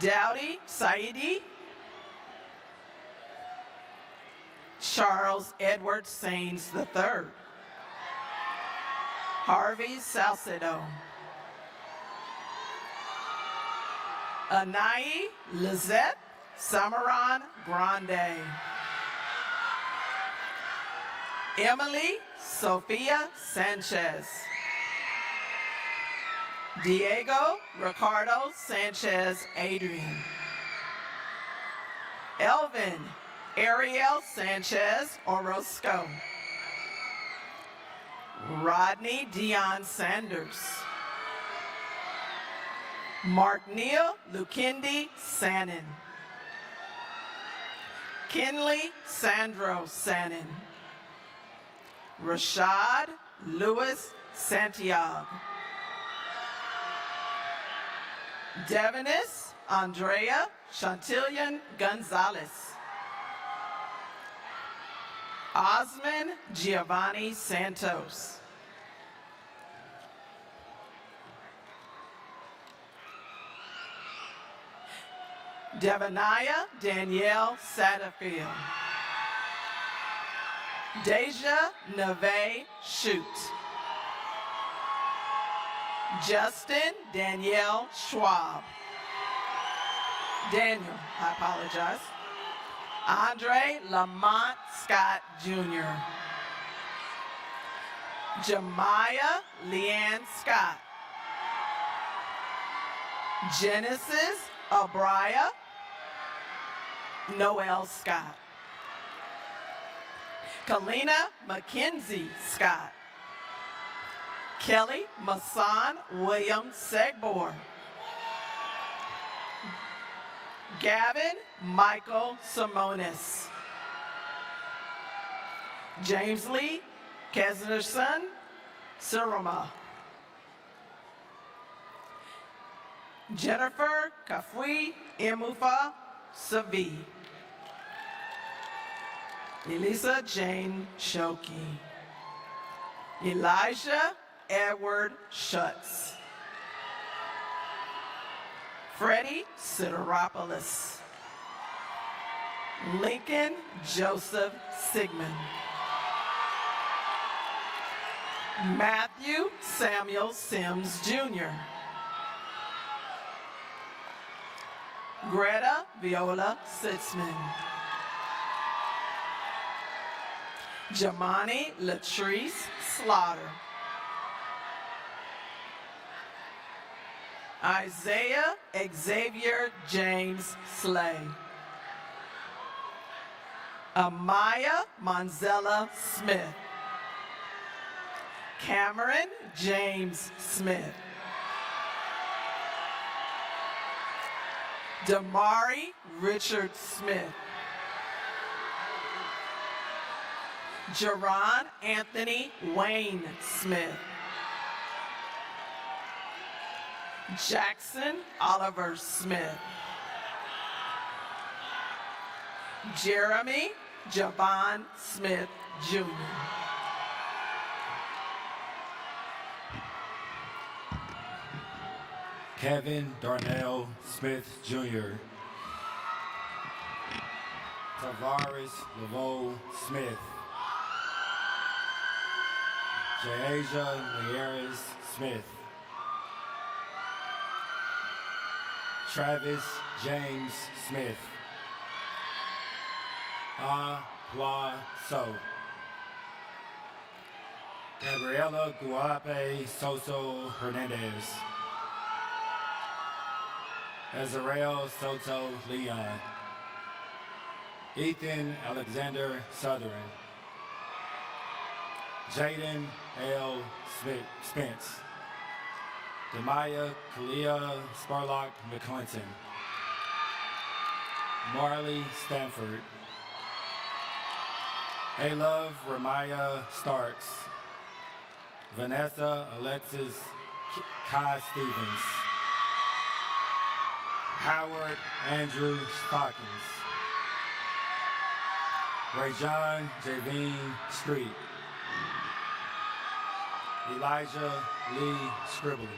Dowdy Saidi. Charles Edward Sains III. Harvey Salcedo. Anai Lizette Samaran Grande. Emily Sofia Sanchez. Diego Ricardo Sanchez Adrian. Elvin Ariel Sanchez Orozco. Rodney Dion Sanders. Mark Neal Lukindi Sanin. Kinley Sandro Sanin. Rashad Lewis Santiago. Devonis Andrea Chantillion Gonzalez. Osman Giovanni Santos. Devonaya Danielle Satterfield. Deja Neve Shoot. Justin Danielle Schwab. Daniel, I apologize. Andre Lamont Scott Jr. Jemiah Leanne Scott. Genesis Abria Noel Scott. Kalina Mackenzie Scott. Kelly Masan William Segbor. Gavin Michael Simonis. James Lee Kesnerson Siroma. Jennifer Kafui Emufa Savi. Elisa Jane Shoki. Elijah Edward Schutz. Freddie Sideropoulos. Lincoln Joseph Sigmund. Matthew Samuel Sims Jr. Greta Viola Sitzman. Jamani Latrice Slaughter. Isaiah Xavier James Slay. Amaya Monzella Smith. Cameron James Smith. Damari Richard Smith. Jerron Anthony Wayne Smith. Jackson Oliver Smith. Jeremy Javon Smith Jr. Kevin Darnell Smith Jr. Tavares Laveau Smith. Jaeja Lieres Smith. Travis James Smith. Hua So. Gabriela Guape Soso Hernandez. Azarel Soto Leon. Ethan Alexander Southern. Jaden L. Spence. Demaya Kalia Sparlock McClinton. Marley Stanford. Love Ramaya Starks. Vanessa Alexis Kai Stevens. Howard Andrew Stockings. Rayjon Javine Street. Elijah Lee Scribbling.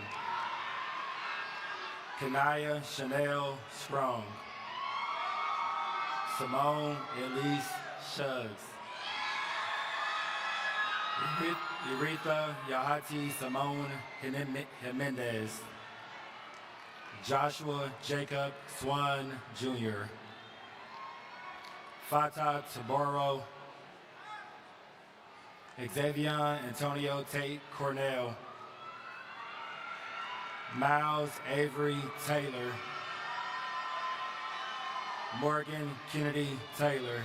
Kanaya Chanel Strong. Simone Elise Shuggs. Aretha Yahati Simone Jimenez. Joshua Jacob Swan Jr. Fatah Taboro. Xavier Antonio Tate Cornell. Miles Avery Taylor. Morgan Kennedy Taylor.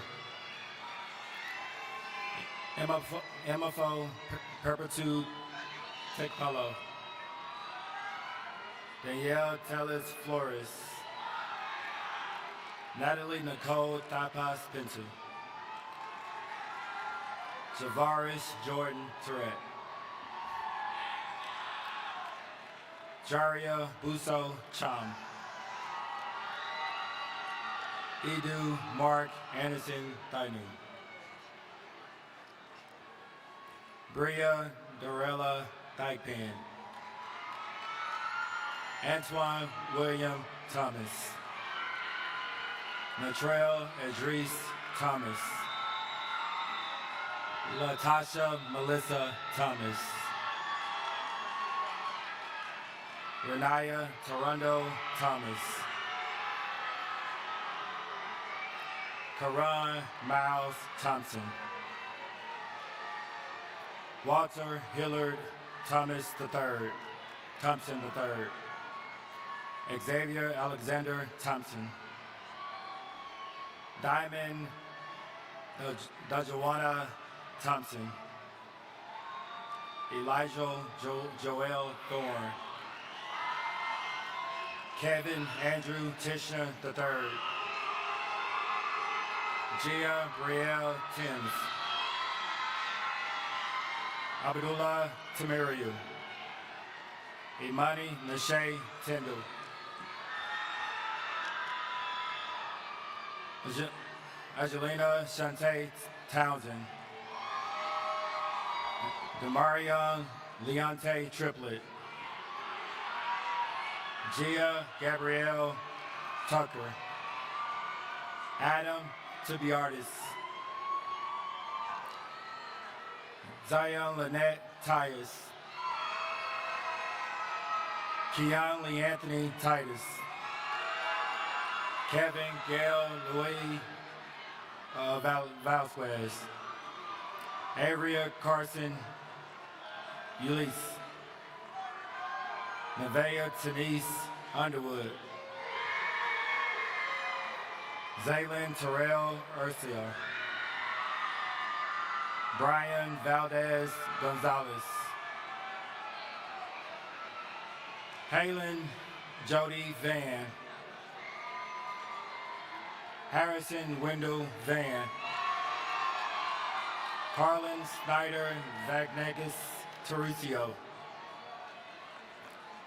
Emafo Perpetude Tekpalo. Danielle Tellis Flores. Natalie Nicole Tapas Pinto. Javaris Jordan Tourette. Jaria Buso Cham. Edu Mark Anderson Tainu. Bria Dorella Dykepan. Antoine William Thomas. Natrell Idris Thomas. Latasha Melissa Thomas. Renaya Toronto Thomas. Karan Miles Thompson. Walter Hillard Thomas III. Thompson III. Xavier Alexander Thompson. Diamond Dajuana Thompson. Elijah Joel Thorne. Kevin Andrew Tishna III. Gia Brielle Timms. Abdullah Tamiriu. Imani Nashe Tindall. Angelina Shante Townsend. Demarion Leonte Triplet. Gia Gabrielle Tucker. Adam Tibiardis. Zion Lynette Tyus. Keon Lee Anthony Titus. Kevin Gail Louis Vasquez. Averia Carson Ulysses. Nevaeh Denise Underwood. Zaylin Terrell Ursula. Brian Valdez Gonzalez. Halen Jody Van. Harrison Wendell Van. Carlin Snyder Vagnegas Terusio.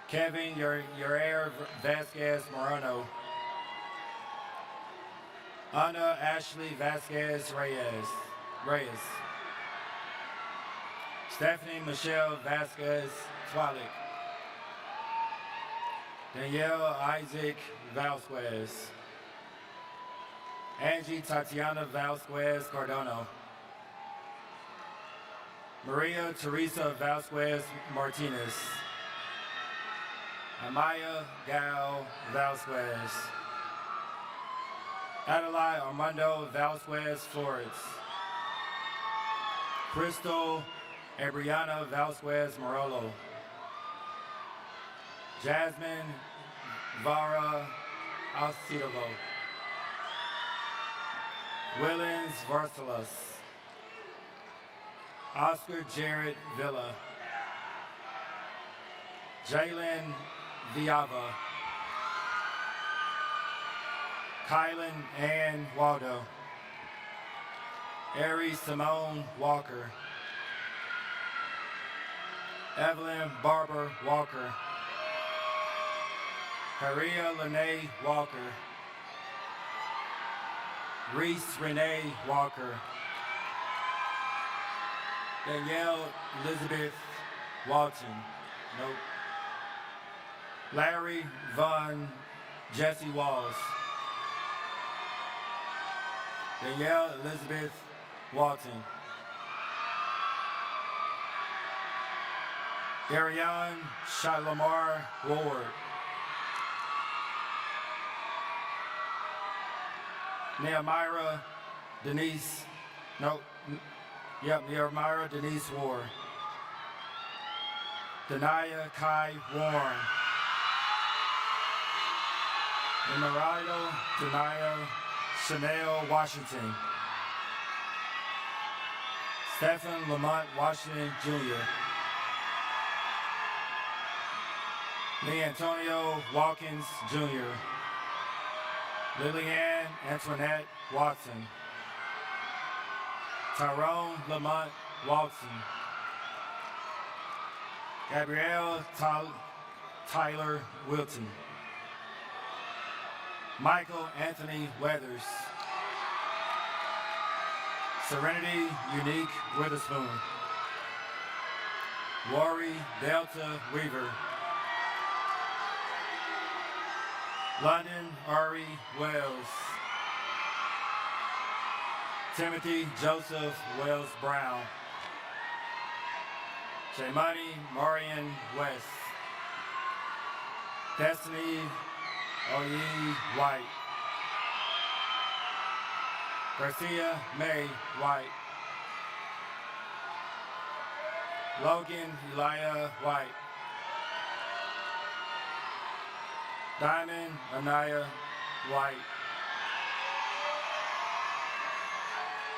Kevin Urier Vasquez Morano. Ana Ashley Vasquez Reyes. Stephanie Michelle Vasquez Twalik. Danielle Isaac Vasquez. Angie Tatiana Vasquez Cardano. Maria Teresa Vasquez Martinez. Amaya Gal Vasquez. Adelaide Armando Vasquez Flores. Crystal Abriana Vasquez Morolo. Jasmine Vara Alcidovo. Willens Varsalas. Oscar Jared Villa. Jalen Viava. Kylan Ann Waldo. Ari Simone Walker. Evelyn Barber Walker. Haria Lene Walker. Reese Renee Walker. Danielle Elizabeth Walton. Nope. Larry Von Jesse Walls. Danielle Elizabeth Walton. Darian Shalamar Ward. Nehemiah Denise, Nehemiah Denise Ward. Denia Kai Warren. Emeraldo Denia Chanel Washington. Stephen Lamont Washington Jr. Lee Antonio Watkins Jr. Lillian Antoinette Watson. Tyrone Lamont Watson. Gabrielle Tyler Wilton. Michael Anthony Weathers. Serenity Unique Witherspoon. Lori Delta Weaver. London Ari Wells. Timothy Joseph Wells Brown. Jaimani Marion West. Destiny Oye White. Garcia May White. Logan Elia White. Diamond Anaya White.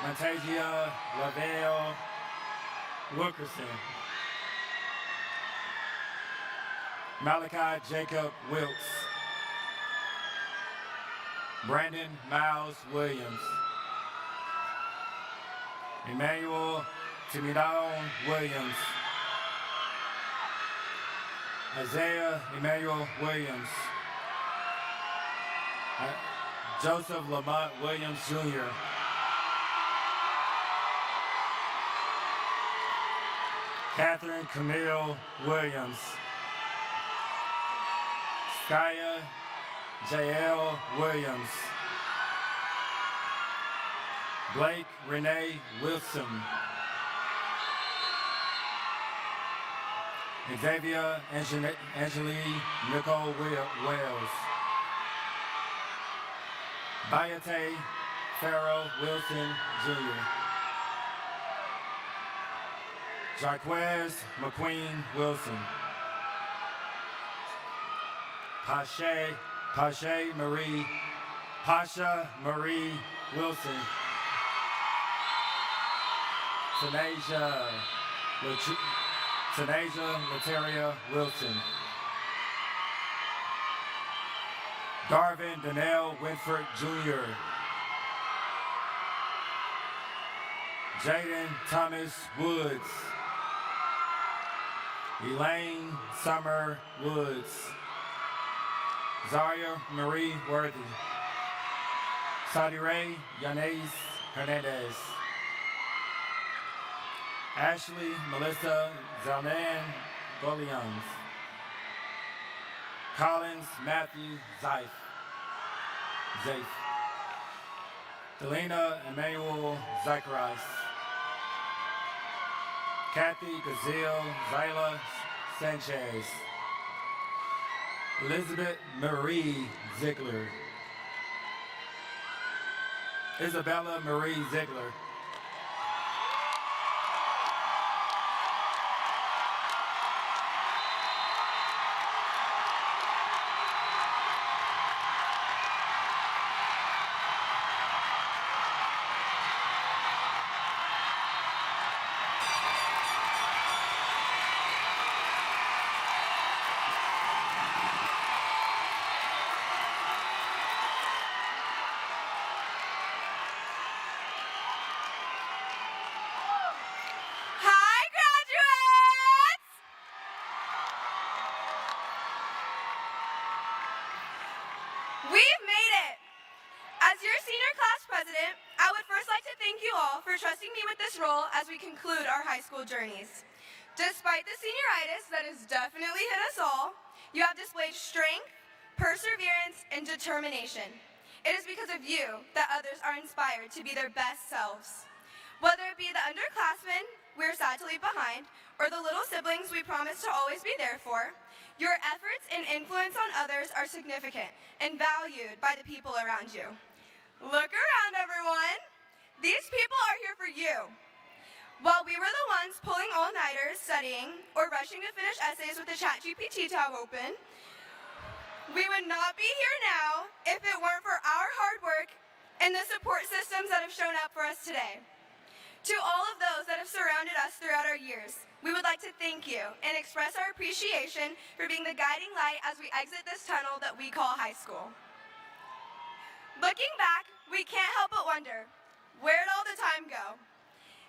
Montasia Lavelle Wilkerson. Malachi Jacob Wilkes. Brandon Miles Williams. Emmanuel Timidao Williams. Isaiah Emmanuel Williams. Joseph Lamont Williams Jr. Catherine Camille Williams. Skya J.L. Williams. Blake Renee Wilson. Xavier Angelique Nicole Wells. Bayate Farrell Wilson Jr. Jaquez McQueen Wilson. Pasha Marie Wilson. Tanasia Lataria Wilson. Darvin Donnell Winford Jr. Jaden Thomas Woods. Elaine Summer Woods. Zaria Marie Worthy. Sadire Yanez Hernandez. Ashley Melissa Zalman Golians. Collins Matthew Zaif. Delina Emmanuel Zacharias. Kathy Gazelle Zyla Sanchez. Elizabeth Marie Ziegler. Isabella Marie Ziegler. We've made it! As your senior class president, I would first like to thank you all for trusting me with this role as we conclude our high school journeys. Despite the senioritis that has definitely hit us all, you have displayed strength, perseverance, and determination. It is because of you that others are inspired to be their best selves. Whether it be the underclassmen we're sad to leave behind, or the little siblings we promise to always be there for, your efforts and influence on others are significant and valued by the people around you. Look around, everyone. These people are here for you. While we were the ones pulling all-nighters studying or rushing to finish essays with the ChatGPT tab open, we would not be here now if it weren't for our hard work and the support systems that have shown up for us today. To all of those that have surrounded us throughout our years, we would like to thank you and express our appreciation for being the guiding light as we exit this tunnel that we call high school. Looking back, we can't help but wonder, where'd all the time go?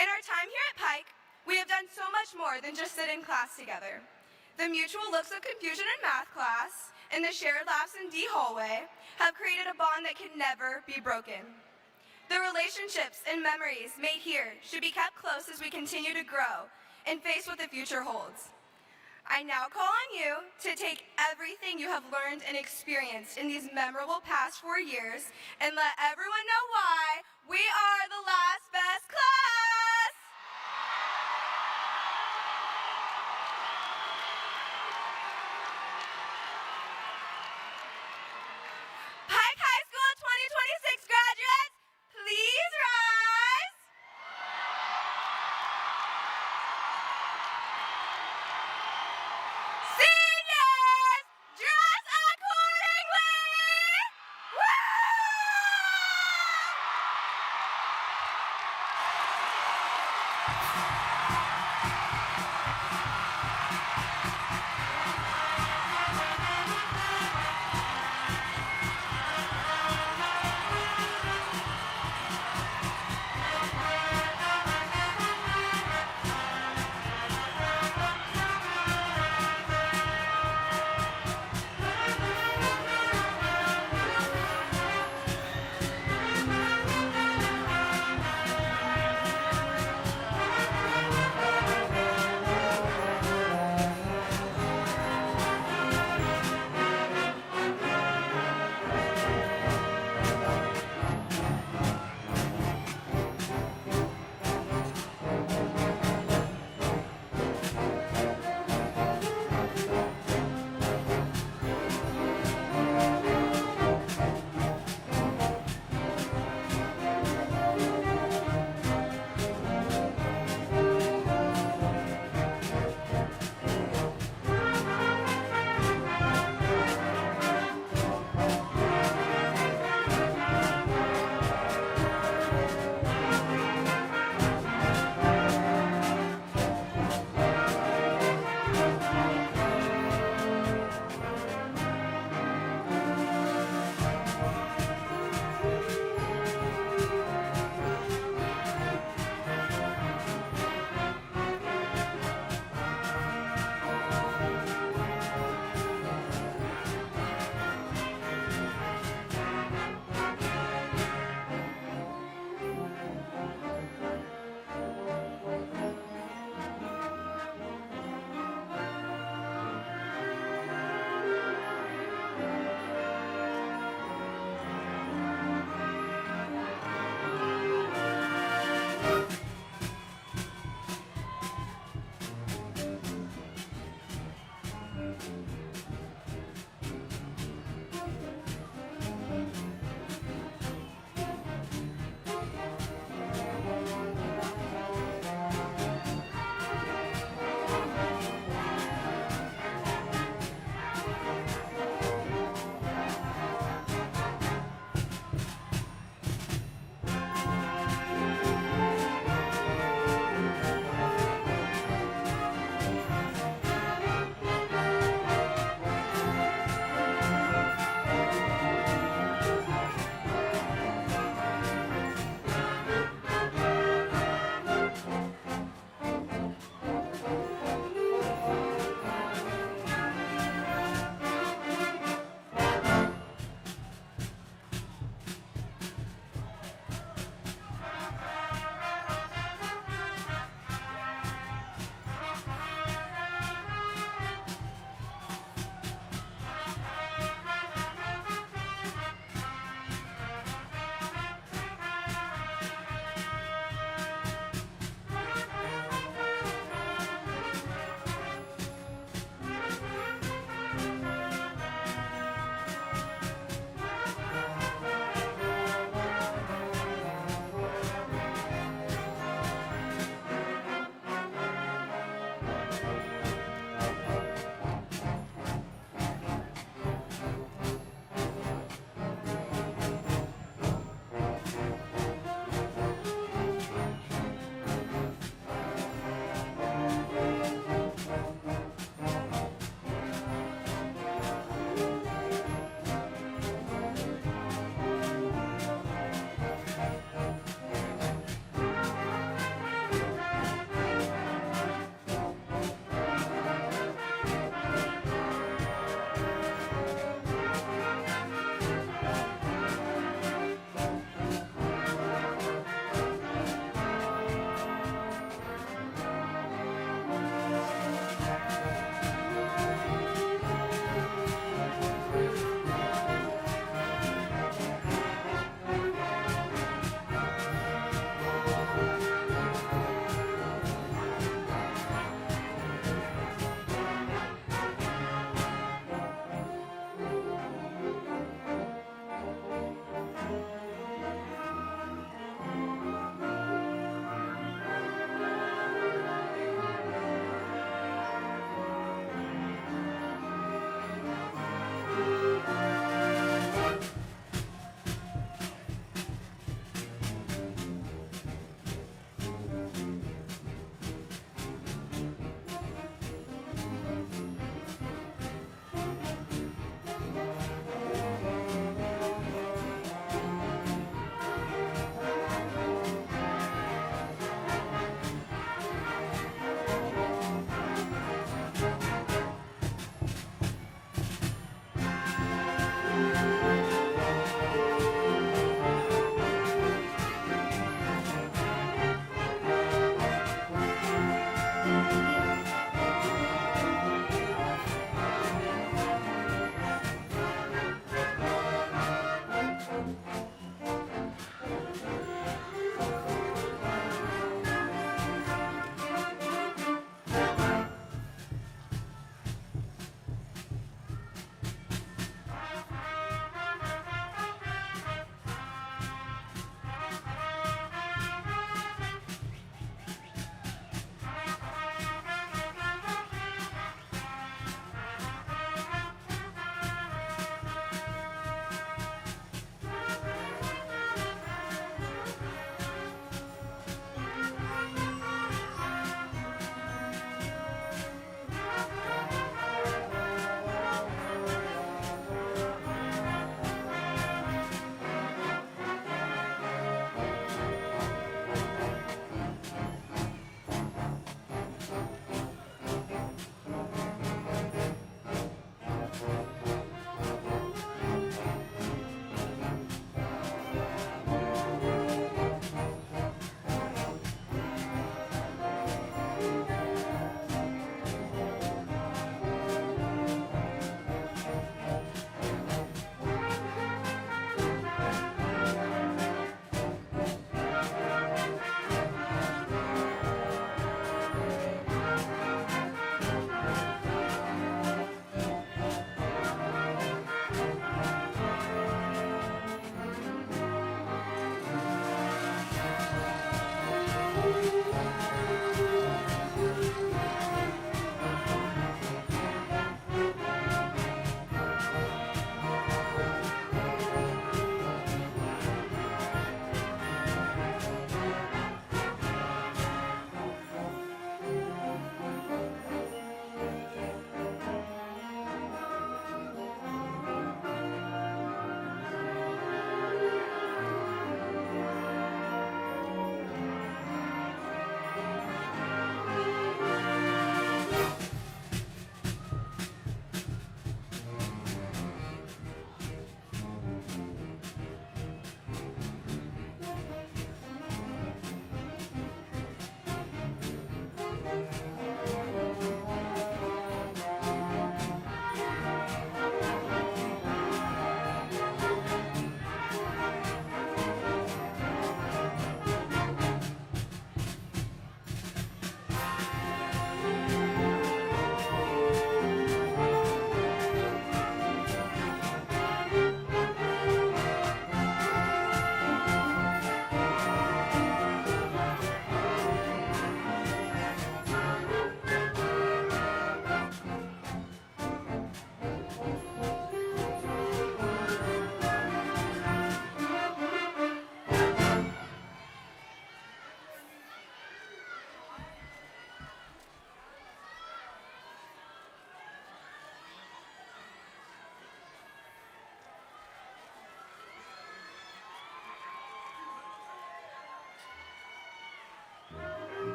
In our time here at Pike, we have done so much more than just sit in class together. The mutual looks of confusion in math class and the shared laughs in D hallway have created a bond that can never be broken. The relationships and memories made here should be kept close as we continue to grow and face what the future holds. I now call on you to take everything you have learned and experienced in these memorable past 4 years and let everyone know why we are the last best class! Pike High School 2026 graduates, please rise! Seniors, dress accordingly! Woo!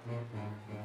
Smith.